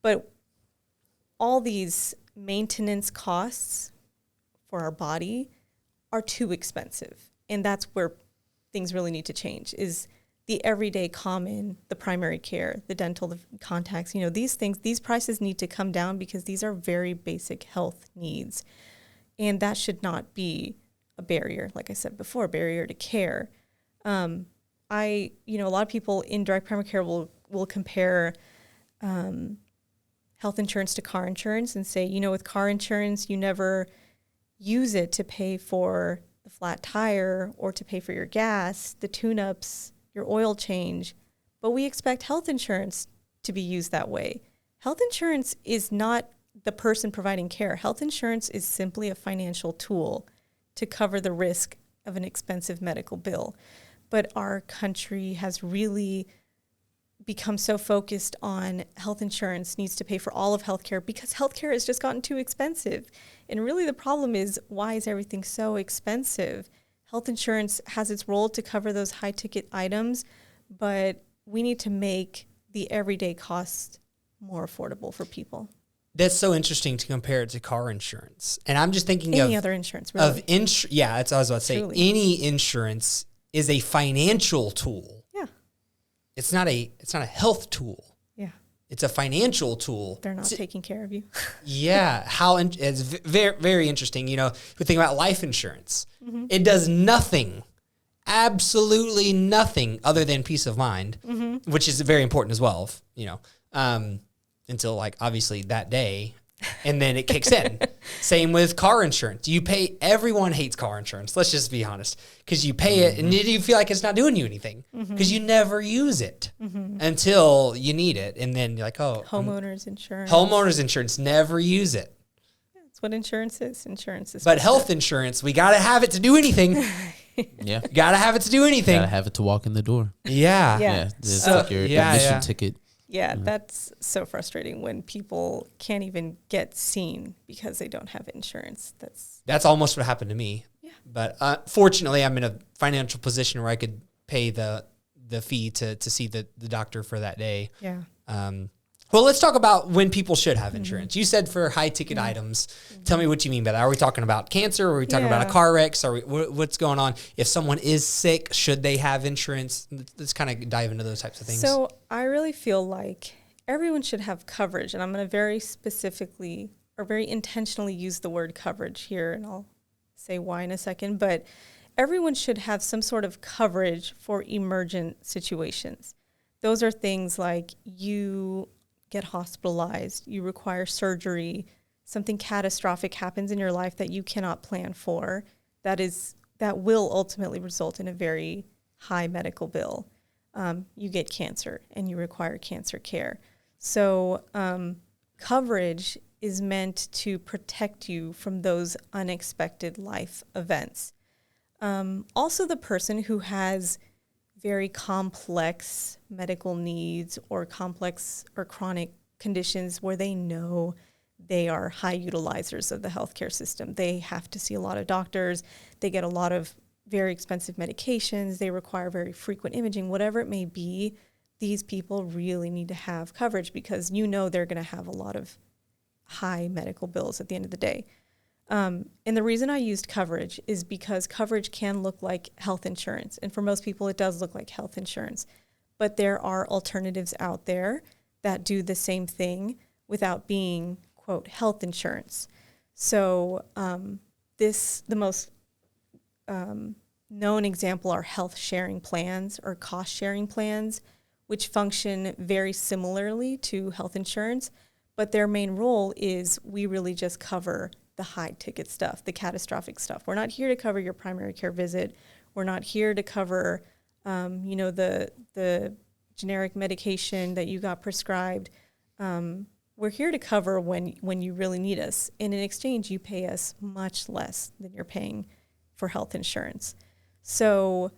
But all these maintenance costs for our body are too expensive. And that's where things really need to change, is the everyday common, the primary care, the dental, the contacts, these things, these prices need to come down because these are very basic health needs. And that should not be a barrier, like I said before, barrier to care. A lot of people in direct primary care will compare health insurance to car insurance and say, with car insurance, you never use it to pay for the flat tire or to pay for your gas, the tune-ups, your oil change. But we expect health insurance to be used that way. Health insurance is not the person providing care. Health insurance is simply a financial tool to cover the risk of an expensive medical bill. But our country has really become so focused on health insurance needs to pay for all of healthcare because healthcare has just gotten too expensive. And really the problem is, why is everything so expensive? Health insurance has its role to cover those high ticket items, but we need to make the everyday cost more affordable for people.
That's so interesting to compare it to car insurance. And I'm just thinking
any other insurance, really.
Yeah, that's what I was about to say.
Truly.
Any insurance is a financial tool.
Yeah.
It's not a health tool.
Yeah.
It's a financial tool.
They're not taking care of you.
Yeah. It's very, very interesting. If we think about life insurance,
mm-hmm.
it does nothing, absolutely nothing other than peace of mind,
mm-hmm.
which is very important as well, until obviously that day, and then it kicks in. Same with car insurance. Everyone hates car insurance. Let's just be honest, because you pay it and you feel like it's not doing you anything because you never use it until you need it. And then you're like, oh.
Homeowners insurance.
Homeowners insurance, never use it.
That's what insurance is. Insurance is.
But health insurance, we got to have it to do anything.
Yeah.
Got to have it to do anything.
Got to have it to walk in the door.
Yeah.
Yeah.
It's like your admission ticket.
Yeah, that's so frustrating when people can't even get seen because they don't have insurance.
That's almost what happened to me.
Yeah.
But fortunately, I'm in a financial position where I could pay the fee to see the doctor for that day.
Yeah.
Well, let's talk about when people should have insurance. You said for high ticket items. Tell me what you mean by that. Are we talking about cancer? Or are we talking about a car wreck? What's going on? If someone is sick, should they have insurance? Let's kind of dive into those types of things.
So I really feel like everyone should have coverage. And I'm going to very specifically or very intentionally use the word coverage here. And I'll say why in a second. But everyone should have some sort of coverage for emergent situations. Those are things like you get hospitalized, you require surgery, something catastrophic happens in your life that you cannot plan for, that will ultimately result in a very high medical bill. You get cancer and you require cancer care. So coverage is meant to protect you from those unexpected life events. Also, the person who has very complex medical needs or complex or chronic conditions where they know they are high utilizers of the healthcare system. They have to see a lot of doctors. They get a lot of very expensive medications. They require very frequent imaging, whatever it may be. These people really need to have coverage because they're going to have a lot of high medical bills at the end of the day. And the reason I used coverage is because coverage can look like health insurance. And for most people, it does look like health insurance. But there are alternatives out there that do the same thing without being, quote, health insurance. So the most known example are health sharing plans or cost sharing plans, which function very similarly to health insurance. But their main role is we really just cover the high ticket stuff, the catastrophic stuff. We're not here to cover your primary care visit. We're not here to cover, the generic medication that you got prescribed. We're here to cover when you really need us. And in exchange, you pay us much less than you're paying for health insurance. So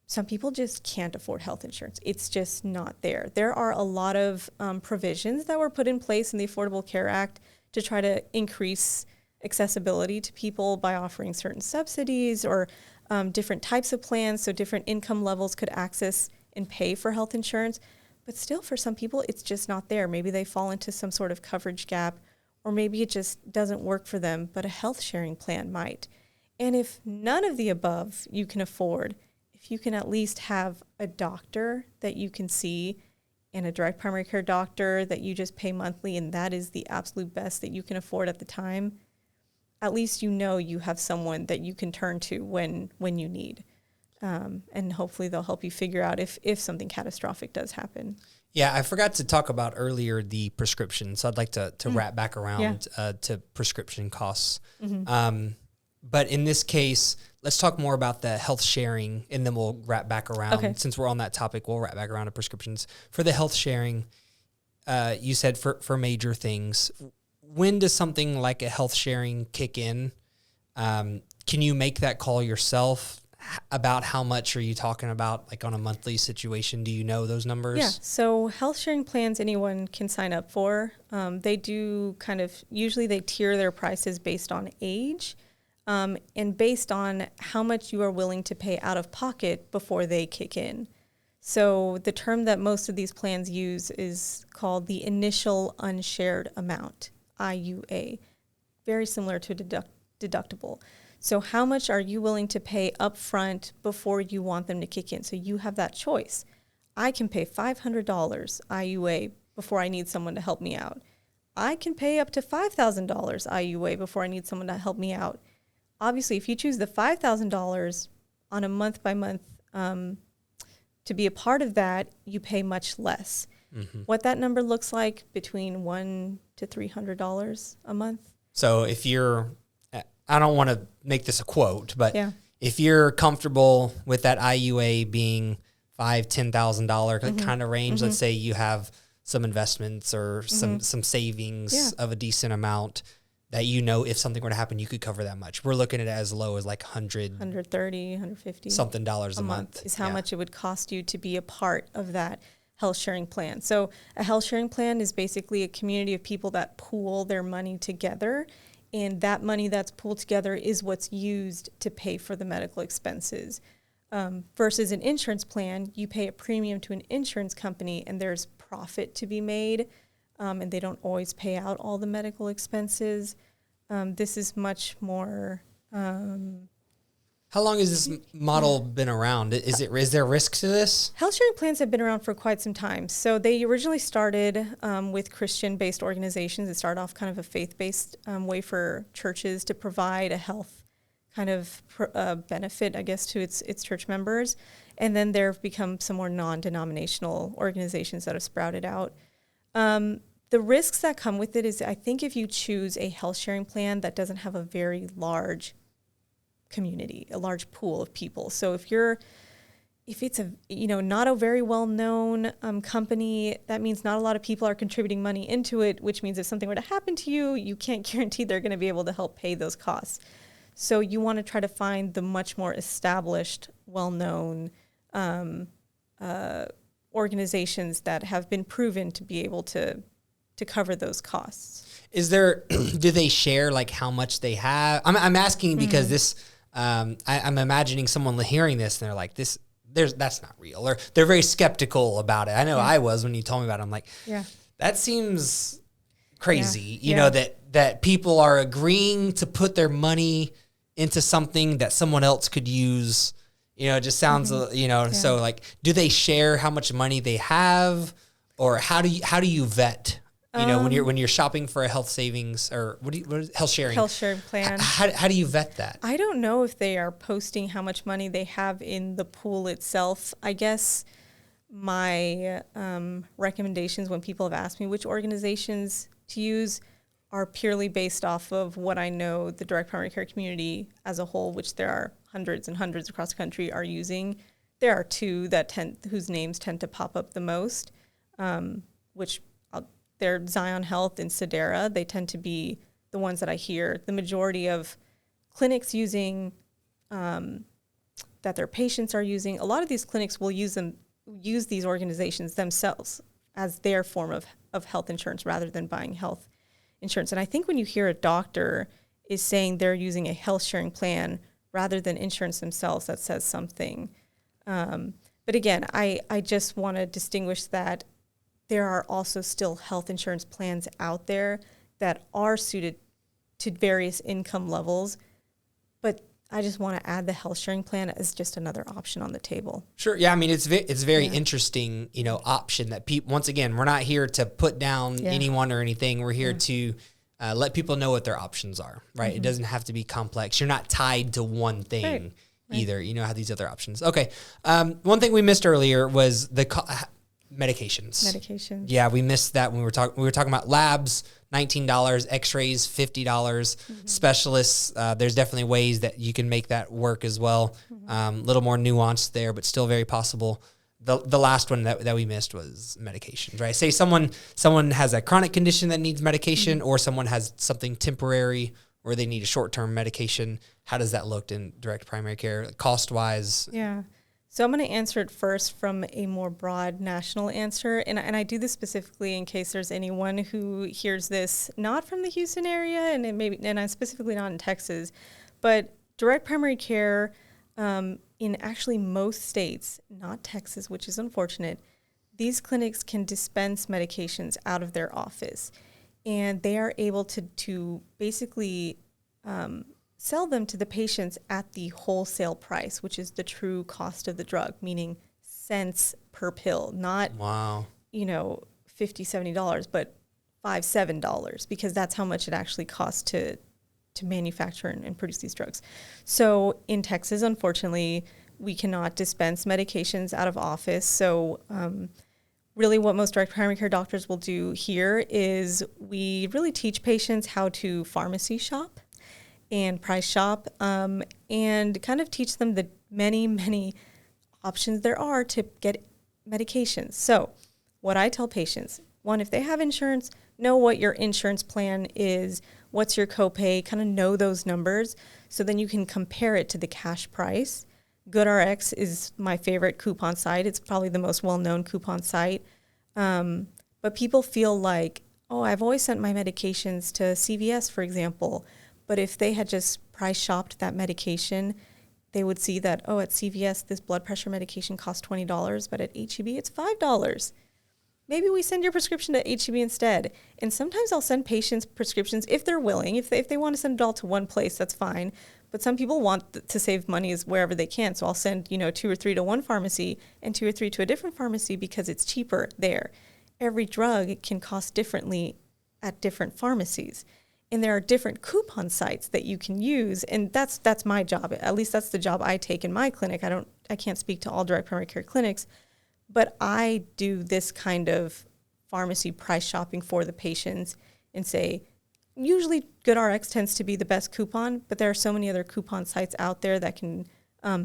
some people just can't afford health insurance. It's just not there. There are a lot of provisions that were put in place in the Affordable Care Act to try to increase accessibility to people by offering certain subsidies or different types of plans so different income levels could access and pay for health insurance. But still, for some people, it's just not there. Maybe they fall into some sort of coverage gap, or maybe it just doesn't work for them, but a health sharing plan might. And if none of the above you can afford, if you can at least have a doctor that you can see and a direct primary care doctor that you just pay monthly, and that is the absolute best that you can afford at the time, at least you know you have someone that you can turn to when you need. And hopefully they'll help you figure out if something catastrophic does happen.
Yeah, I forgot to talk about earlier the prescription, so I'd like to wrap back around to prescription costs. Mm-hmm. But in this case, let's talk more about the health sharing, and then we'll wrap back around. Okay. Since we're on that topic, we'll wrap back around to prescriptions. For the health sharing, you said for major things, when does something like a health sharing kick in? Can you make that call yourself? About how much are you talking about, like on a monthly situation? Do you know those numbers?
Yeah, so health sharing plans anyone can sign up for. They do usually they tier their prices based on age and based on how much you are willing to pay out of pocket before they kick in. So the term that most of these plans use is called the initial unshared amount, IUA, very similar to deductible. So how much are you willing to pay upfront before you want them to kick in? So you have that choice. I can pay $500 IUA before I need someone to help me out. I can pay up to $5,000 IUA before I need someone to help me out. Obviously, if you choose the $5,000 on a month-by-month to be a part of that, you pay much less. Mm-hmm. What that number looks like, between $100 to $300 a month.
So if you're... I don't want to make this a quote, but if you're comfortable with that IUA being $5,000-$10,000 kind of range, let's say you have some investments or some savings of a decent amount that if something were to happen, you could cover that much. We're looking at it as low as like $130,
$150
something dollars a month
is how much it would cost you to be a part of that health sharing plan. So a health sharing plan is basically a community of people that pool their money together. And that money that's pooled together is what's used to pay for the medical expenses. Versus an insurance plan, you pay a premium to an insurance company and there's profit to be made, and they don't always pay out all the medical expenses. This is much more...
How long has this model been around? Is there risk to this?
Health sharing plans have been around for quite some time. So they originally started with Christian-based organizations. It started off kind of a faith-based way for churches to provide a health kind of benefit, I guess, to its church members. And then there have become some more non-denominational organizations that have sprouted out. The risks that come with it is, I think, if you choose a health sharing plan that doesn't have a very large community, a large pool of people. So if it's a not a very well-known company, that means not a lot of people are contributing money into it, which means if something were to happen to you, you can't guarantee they're going to be able to help pay those costs. So you want to try to find the much more established, well-known organizations that have been proven to be able to cover those costs.
Do they share like how much they have? I'm asking because this, I'm imagining someone hearing this and they're like, that's not real, or they're very skeptical about it. I know I was when you told me about it. I'm like, that seems crazy. You know, that people are agreeing to put their money into something that someone else could use. You know, it just sounds, so like, do they share how much money they have, or how do you vet? You know, when you're shopping for a health savings, or what is health sharing?
Health sharing plan.
How do you vet that?
I don't know if they are posting how much money they have in the pool itself. I guess my recommendations when people have asked me which organizations to use are purely based off of what I know the direct primary care community as a whole, which there are hundreds and hundreds across the country are using. There are two whose names tend to pop up the most, which they're Zion Health and Sedera. They tend to be the ones that I hear. The majority of clinics using, that their patients are using, a lot of these clinics will use these organizations themselves as their form of health insurance rather than buying health insurance. And I think when you hear a doctor is saying they're using a health sharing plan rather than insurance themselves, that says something. But again, I just want to distinguish that there are also still health insurance plans out there that are suited to various income levels, but I just want to add the health sharing plan as just another option on the table.
Sure. Yeah. I mean, it's very interesting, option that people, once again, we're not here to put down anyone or anything. We're here to let people know what their options are, right? Mm-hmm. It doesn't have to be complex. You're not tied to one thing either. You have these other options. Okay. One thing we missed earlier was the medications. Yeah. We missed that when we were talking about labs, $19, x-rays, $50, mm-hmm. specialists. There's definitely ways that you can make that work as well. Mm-hmm. Little more nuanced there, but still very possible. The last one that we missed was medications, right? Say someone has a chronic condition that needs medication, mm-hmm. or someone has something temporary or they need a short-term medication. How does that look in direct primary care, cost-wise?
Yeah. So I'm going to answer it first from a more broad national answer. And I do this specifically in case there's anyone who hears this not from the Houston area, and I'm specifically not in Texas, but direct primary care in actually most states, not Texas, which is unfortunate, these clinics can dispense medications out of their office. And they are able to basically sell them to the patients at the wholesale price, which is the true cost of the drug, meaning cents per pill, not $50, $70, but $5, $7, because that's how much it actually costs to manufacture and produce these drugs. So in Texas, unfortunately, we cannot dispense medications out of office. So really what most direct primary care doctors will do here is we really teach patients how to pharmacy shop and price shop, and kind of teach them the many, many options there are to get medications. So what I tell patients, one, if they have insurance, know what your insurance plan is, what's your copay, kind of know those numbers, so then you can compare it to the cash price. GoodRx is my favorite coupon site. It's probably the most well-known coupon site. But people feel like, I've always sent my medications to CVS, for example. But if they had just price shopped that medication, they would see that, at CVS, this blood pressure medication costs $20, but at HEB, it's $5. Maybe we send your prescription to HEB instead. And sometimes I'll send patients prescriptions if they're willing. If they want to send it all to one place, that's fine. But some people want to save money wherever they can. So I'll send, 2 or 3 to one pharmacy and 2 or 3 to a different pharmacy because it's cheaper there. Every drug can cost differently at different pharmacies. And there are different coupon sites that you can use, and that's my job. At least that's the job I take in my clinic. I can't speak to all direct primary care clinics, but I do this kind of pharmacy price shopping for the patients and say, usually GoodRx tends to be the best coupon, but there are so many other coupon sites out there that can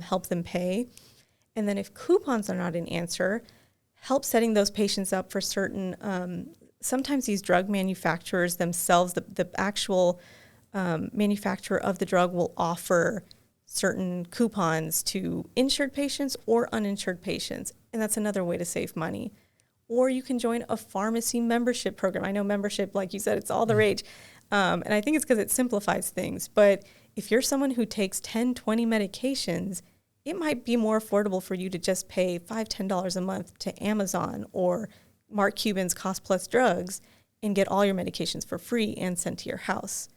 help them pay. And then if coupons are not an answer, help setting those patients up for certain sometimes these drug manufacturers themselves, the actual manufacturer of the drug will offer certain coupons to insured patients or uninsured patients. And that's another way to save money. Or you can join a pharmacy membership program. I know membership, like you said, it's all the rage. And I think it's because it simplifies things. But if you're someone who takes 10, 20 medications, it might be more affordable for you to just pay $5, $10 a month to Amazon or Mark Cuban's Cost Plus Drugs and get all your medications for free and sent to your house.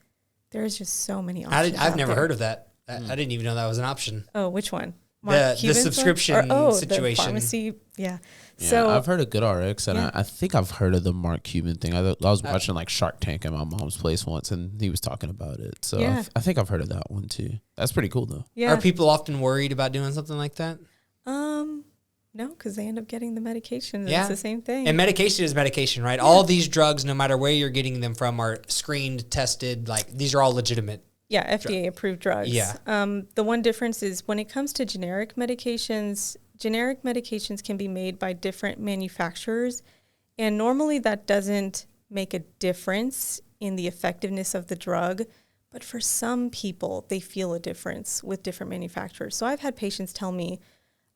There's just so many options.
I've never heard of that. I didn't even know that was an option.
Oh, which one?
The subscription situation.
The pharmacy, yeah.
So I've heard of GoodRx, and I think I've heard of the Mark Cuban thing. I was watching like Shark Tank at my mom's place once, and he was talking about it. So I think I've heard of that one too. That's pretty cool though.
Yeah. Are people often worried about doing something like that?
No, because they end up getting the medication. It's the same thing.
And medication is medication, right? Yeah. All these drugs, no matter where you're getting them from, are screened, tested. Like, these are all legitimate
Yeah, FDA approved drugs.
Yeah.
The one difference is when it comes to generic medications can be made by different manufacturers, and normally that doesn't make a difference in the effectiveness of the drug, but for some people, they feel a difference with different manufacturers. So I've had patients tell me,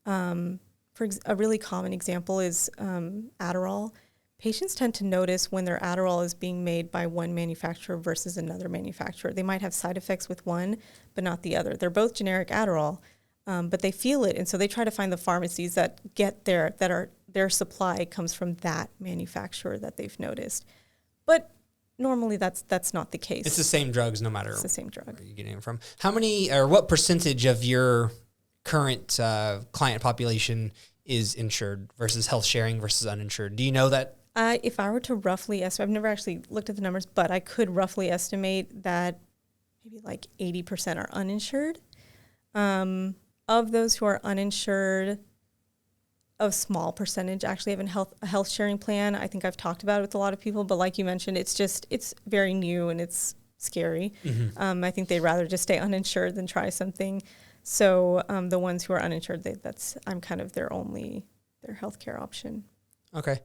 a really common example is Adderall. Patients tend to notice when their Adderall is being made by one manufacturer versus another manufacturer. They might have side effects with one, but not the other. They're both generic Adderall, but they feel it, and so they try to find the pharmacies that get their supply comes from that manufacturer that they've noticed. But normally that's not the case.
It's the same drugs no matter
it's the same drug.
where you're getting them from. How many or what percentage of your current client population is insured versus health sharing versus uninsured? Do you know that?
If I were to roughly estimate, I've never actually looked at the numbers, but I could roughly estimate that maybe like 80% are uninsured. Of those who are uninsured, a small percentage actually have a health sharing plan. I think I've talked about it with a lot of people, but like you mentioned, it's very new and it's scary. Mm-hmm. I think they'd rather just stay uninsured than try something. So the ones who are uninsured, I'm kind of their healthcare option.
Okay.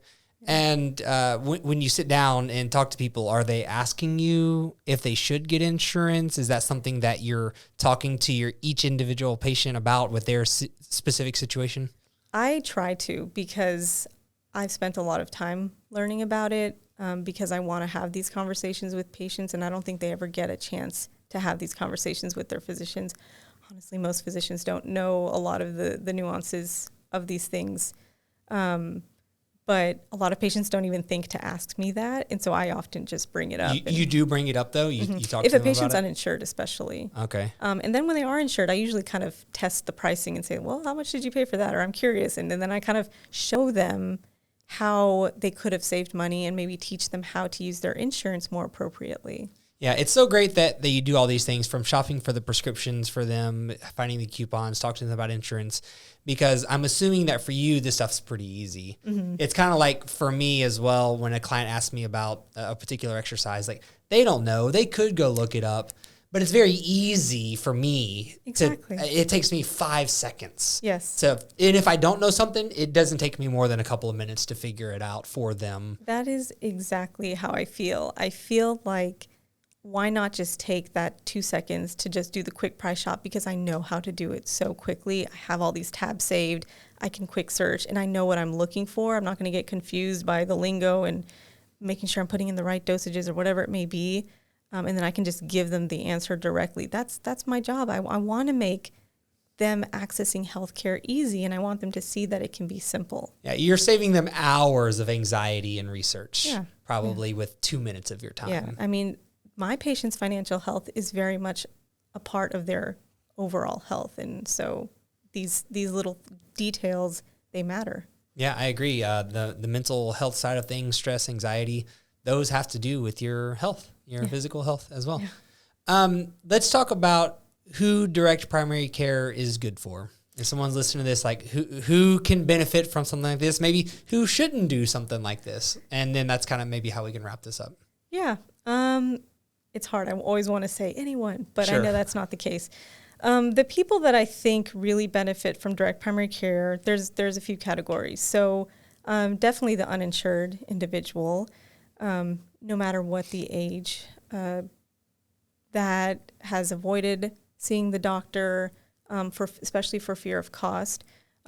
And when you sit down and talk to people, are they asking you if they should get insurance? Is that something that you're talking to each individual patient about with their specific situation?
I try to, because I've spent a lot of time learning about it, because I want to have these conversations with patients, and I don't think they ever get a chance to have these conversations with their physicians. Honestly, most physicians don't know a lot of the nuances of these things. But a lot of patients don't even think to ask me that, and so I often just bring it up.
You do bring it up, though? You talk to them about it?
If a patient's uninsured, especially.
Okay.
And then when they are insured, I usually kind of test the pricing and say, well, how much did you pay for that? Or I'm curious. And then I kind of show them how they could have saved money and maybe teach them how to use their insurance more appropriately.
Yeah, it's so great that you do all these things, from shopping for the prescriptions for them, finding the coupons, talking to them about insurance, because I'm assuming that for you, this stuff's pretty easy. Mm-hmm. It's kind of like for me as well, when a client asks me about a particular exercise, like they don't know, they could go look it up, but it's very easy for me.
Exactly.
It takes me 5 seconds.
Yes.
So, and if I don't know something, it doesn't take me more than a couple of minutes to figure it out for them.
That is exactly how I feel. I feel like, why not just take that 2 seconds to just do the quick price shop, because I know how to do it so quickly. I have all these tabs saved. I can quick search and I know what I'm looking for. I'm not going to get confused by the lingo and making sure I'm putting in the right dosages or whatever it may be. And then I can just give them the answer directly. That's my job. I want to make them accessing healthcare easy, and I want them to see that it can be simple.
Yeah, you're saving them hours of anxiety and research,
probably
with 2 minutes of your time.
Yeah, I mean, my patient's financial health is very much a part of their overall health. And so these little details, they matter.
Yeah, I agree. The mental health side of things, stress, anxiety, those have to do with your health, your physical health as well. Yeah. Let's talk about who direct primary care is good for. If someone's listening to this, like who can benefit from something like this, maybe who shouldn't do something like this. And then that's kind of maybe how we can wrap this up.
Yeah. It's hard. I always want to say anyone, but
Sure.
I know that's not the case. The people that I think really benefit from direct primary care, there's a few categories. So definitely the uninsured individual, no matter what the age, that has avoided seeing the doctor, especially for fear of cost.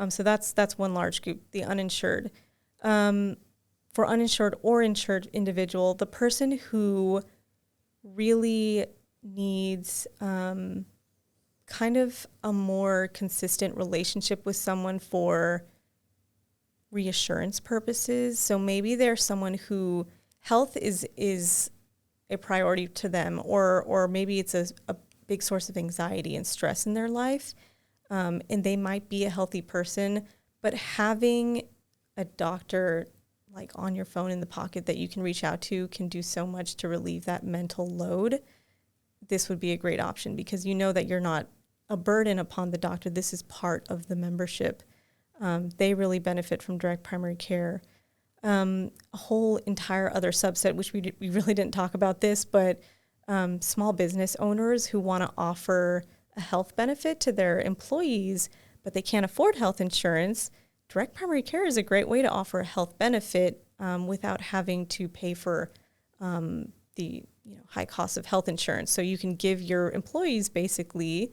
So that's one large group, the uninsured. For uninsured or insured individual, the person who really needs kind of a more consistent relationship with someone for reassurance purposes. So maybe there's someone who health is a priority to them, or maybe it's a big source of anxiety and stress in their life, and they might be a healthy person, but having a doctor like on your phone in the pocket that you can reach out to can do so much to relieve that mental load. This would be a great option, because you know that you're not a burden upon the doctor. This is part of the membership. They really benefit from direct primary care. A whole entire other subset, which we really didn't talk about this, but small business owners who want to offer a health benefit to their employees, but they can't afford health insurance, direct primary care is a great way to offer a health benefit without having to pay for the high cost of health insurance. So you can give your employees basically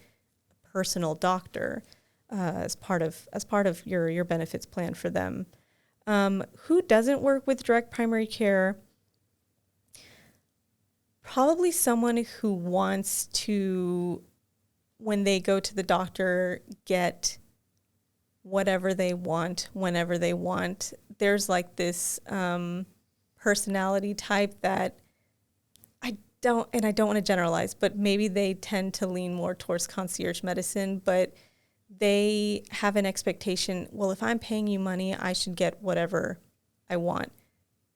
a personal doctor as part of your benefits plan for them. Who doesn't work with direct primary care? Probably someone who wants to, when they go to the doctor, get whatever they want, whenever they want. There's like this personality type that I don't want to generalize, but maybe they tend to lean more towards concierge medicine, but they have an expectation, well, if I'm paying you money, I should get whatever I want.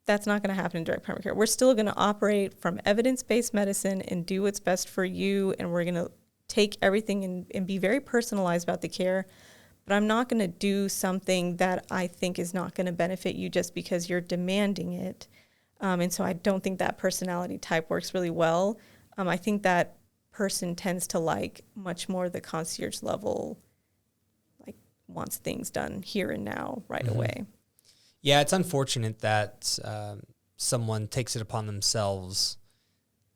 That's not going to happen in direct primary care. We're still going to operate from evidence-based medicine and do what's best for you, and we're going to take everything and be very personalized about the care. But I'm not going to do something that I think is not going to benefit you just because you're demanding it. And so I don't think that personality type works really well. I think that person tends to like much more the concierge level, like wants things done here and now right away.
Yeah, it's unfortunate that someone takes it upon themselves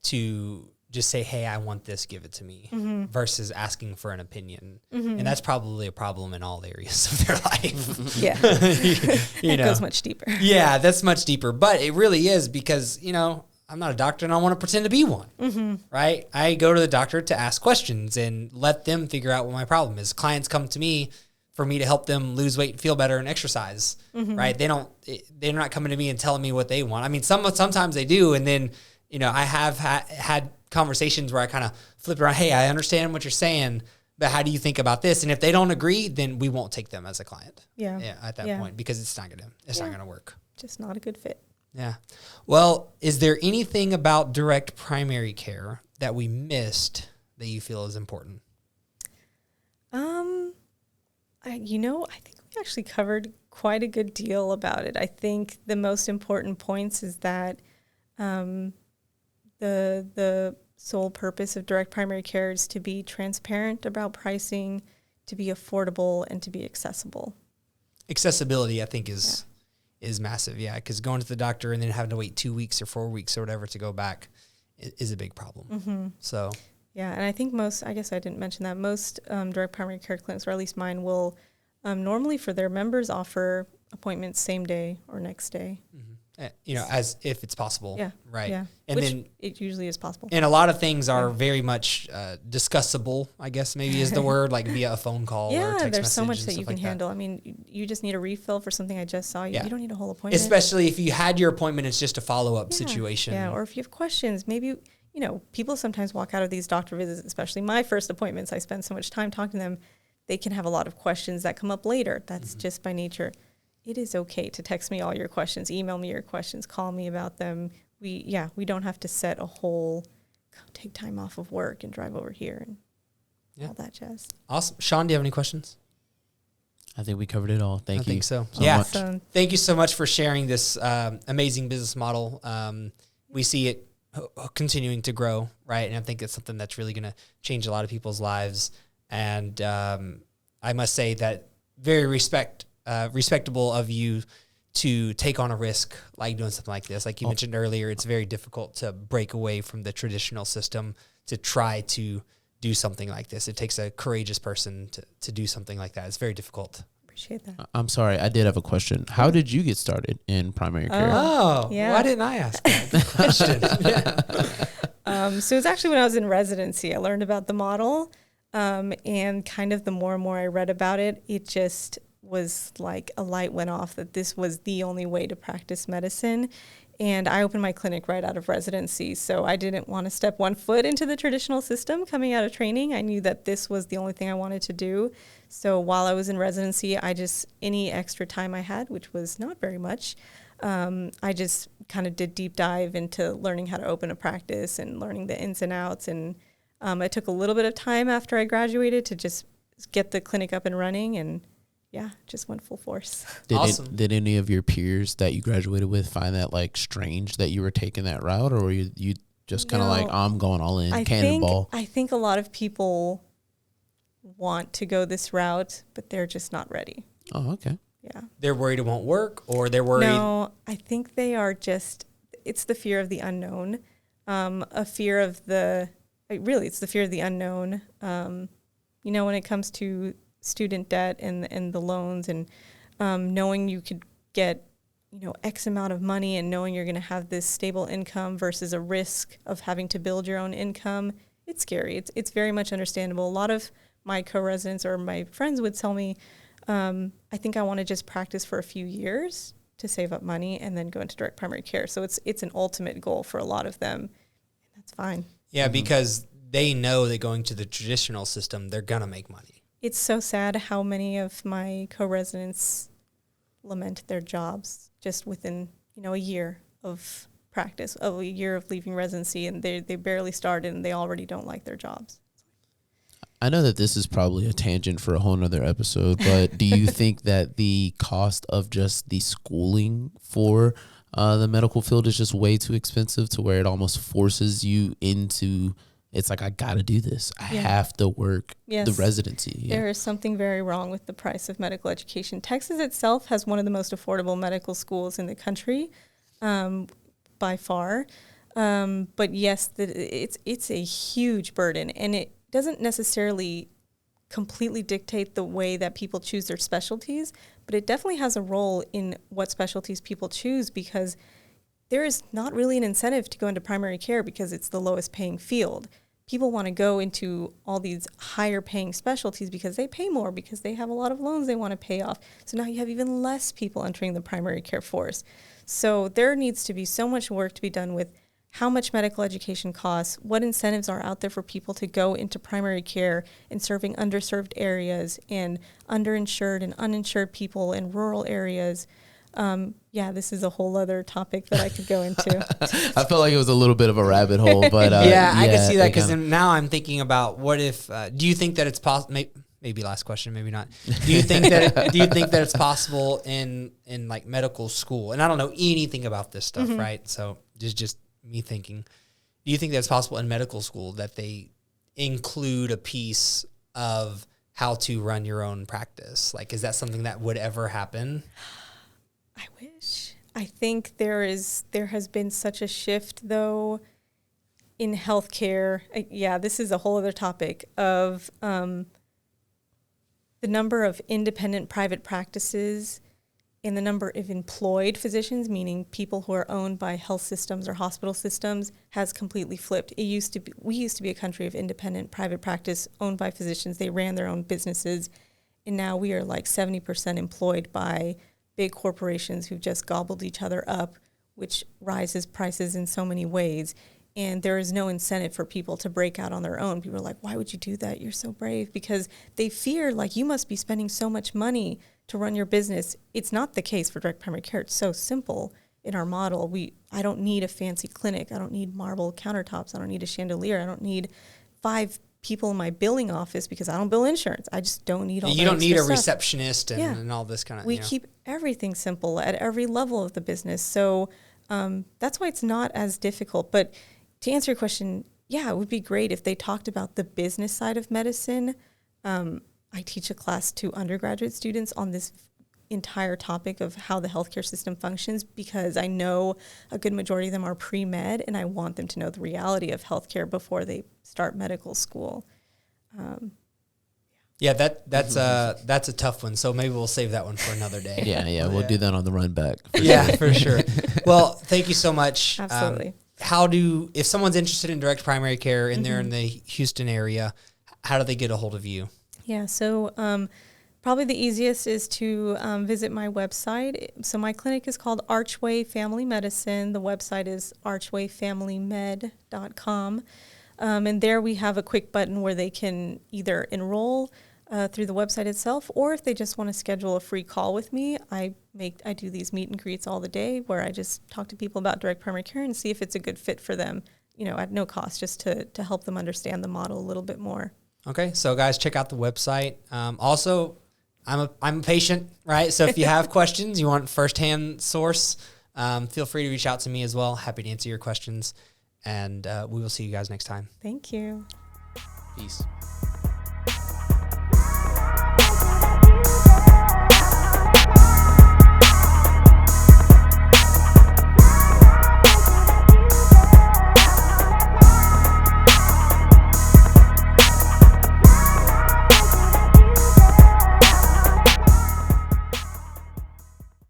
to just say, hey, I want this, give it to me, versus asking for an opinion. And that's probably a problem in all areas of their life.
Yeah.
It
goes much deeper.
Yeah, that's much deeper. But it really is because, I'm not a doctor and I want to pretend to be one, right? I go to the doctor to ask questions and let them figure out what my problem is. Clients come to me for me to help them lose weight and feel better and exercise, right? They're not coming to me and telling me what they want. I mean, sometimes they do. And then, I have had conversations where I kind of flip around. Hey, I understand what you're saying, but how do you think about this? And if they don't agree, then we won't take them as a client. Yeah. At that point, because it's not going to work.
Just not a good fit.
Yeah. Well, is there anything about direct primary care that we missed that you feel is important?
I think we actually covered quite a good deal about it. I think the most important points is that the sole purpose of direct primary care is to be transparent about pricing, to be affordable, and to be accessible. Accessibility,
I think, is massive, because going to the doctor and then having to wait 2 weeks or 4 weeks or whatever to go back is a big problem. So...
Yeah, and I think I guess I didn't mention that, most direct primary care clinics, or at least mine, will normally for their members offer appointments same day or next day.
As if it's possible. Yeah. Right.
Yeah.
And
which
then
it usually is possible.
And a lot of things are very much discussable, I guess maybe is the word, like via a phone call or text message. Yeah, there's
so much that you can handle. I mean, you just need a refill for something I just saw. You don't need a whole appointment.
Especially if you had your appointment, it's just a follow-up situation.
Yeah, or if you have questions, maybe... people sometimes walk out of these doctor visits, especially my first appointments. I spend so much time talking to them. They can have a lot of questions that come up later. That's just by nature. It is okay to text me all your questions, email me your questions, call me about them. We don't have to set a whole, take time off of work and drive over here and all that jazz.
Awesome. Sean, do you have any questions?
I think we covered it all. Thank you.
I think so.
Much.
Thank you so much for sharing this amazing business model. We see it continuing to grow, right? And I think it's something that's really going to change a lot of people's lives. And I must say that very respectable of you to take on a risk like doing something like this. Like you mentioned earlier, it's very difficult to break away from the traditional system to try to do something like this. It takes a courageous person to do something like that. It's very difficult.
Appreciate that.
I'm sorry, I did have a question. How did you get started in primary care?
Why didn't I ask that question?
So it's actually when I was in residency, I learned about the model, and kind of the more and more I read about it, it just was like a light went off that this was the only way to practice medicine. And I opened my clinic right out of residency, so I didn't want to step one foot into the traditional system coming out of training. I knew that this was the only thing I wanted to do. So while I was in residency, any extra time I had, which was not very much, I just kind of did deep dive into learning how to open a practice and learning the ins and outs. And it took a little bit of time after I graduated to just get the clinic up and running, and just went full force.
Did any of your peers that you graduated with find that like strange that you were taking that route, or were you Just kind of like, I'm going all in, cannonball.
I think a lot of people want to go this route, but they're just not ready.
Oh, okay.
Yeah.
They're worried it won't work, or they're worried?
No, I think they are just, it's the fear of the unknown. A fear of it's the fear of the unknown. When it comes to student debt and the loans and knowing you could get, X amount of money and knowing you're going to have this stable income versus a risk of having to build your own income, it's scary. It's very much understandable. A lot of my co-residents or my friends would tell me, I think I want to just practice for a few years to save up money and then go into direct primary care. So it's an ultimate goal for a lot of them. And that's fine.
Yeah, because they know that going to the traditional system, they're going to make money.
It's so sad how many of my co-residents lament their jobs just within, a year of practice, a year of leaving residency, and they barely started and they already don't like their jobs.
I know that this is probably a tangent for a whole nother episode, but do you think that the cost of just the schooling for the medical field is just way too expensive to where it almost forces you into, it's like, I got to do this. I have to work the residency.
There is something very wrong with the price of medical education. Texas itself has one of the most affordable medical schools in the country, by far. But yes, it's a huge burden, and it doesn't necessarily completely dictate the way that people choose their specialties, but it definitely has a role in what specialties people choose, because there is not really an incentive to go into primary care because it's the lowest paying field. People want to go into all these higher paying specialties because they pay more, because they have a lot of loans they want to pay off. So now you have even less people entering the primary care force. So there needs to be so much work to be done with how much medical education costs, what incentives are out there for people to go into primary care and serving underserved areas and underinsured and uninsured people in rural areas. This is a whole other topic that I could go into.
I felt like it was a little bit of a rabbit hole, but
I can see that, because now I'm thinking about what if, do you think that it's possible, maybe last question, maybe not. Do you think that it's possible in like medical school? And I don't know anything about this stuff, right? So just me thinking, do you think that it's possible in medical school that they include a piece of how to run your own practice? Like, is that something that would ever happen?
I wish. I think there has been such a shift, though, in healthcare. This is a whole other topic of the number of independent private practices and the number of employed physicians, meaning people who are owned by health systems or hospital systems, has completely flipped. We used to be a country of independent private practice owned by physicians. They ran their own businesses, and now we are like 70% employed by big corporations who've just gobbled each other up, which rises prices in so many ways. And there is no incentive for people to break out on their own. People are like, why would you do that? You're so brave. Because they fear, like, you must be spending so much money to run your business. It's not the case for direct primary care. It's so simple in our model. I don't need a fancy clinic. I don't need marble countertops. I don't need a chandelier. I don't need 5 people in my billing office because I don't bill insurance. I just don't need all that.
You don't need a
stuff.
Receptionist and all this kind of.
We keep everything simple at every level of the business. So that's why it's not as difficult. But to answer your question, it would be great if they talked about the business side of medicine. I teach a class to undergraduate students on this entire topic of how the healthcare system functions, because I know a good majority of them are pre-med, and I want them to know the reality of healthcare before they start medical school.
That's a tough one. So maybe we'll save that one for another day.
We'll do that on the run back.
For sure. Well, thank you so much.
Absolutely.
If someone's interested in direct primary care and they're in the Houston area, how do they get a hold of you?
Yeah, so probably the easiest is to visit my website. So my clinic is called Archway Family Medicine. The website is archwayfamilymed.com. And there we have a quick button where they can either enroll through the website itself, or if they just want to schedule a free call with me, I do these meet and greets all the day where I just talk to people about direct primary care and see if it's a good fit for them, at no cost, just to help them understand the model a little bit more.
Okay, so guys, check out the website. Also, I'm a patient, right? So if you have questions, you want firsthand source, feel free to reach out to me as well. Happy to answer your questions. And we will see you guys next time.
Thank you.
Peace.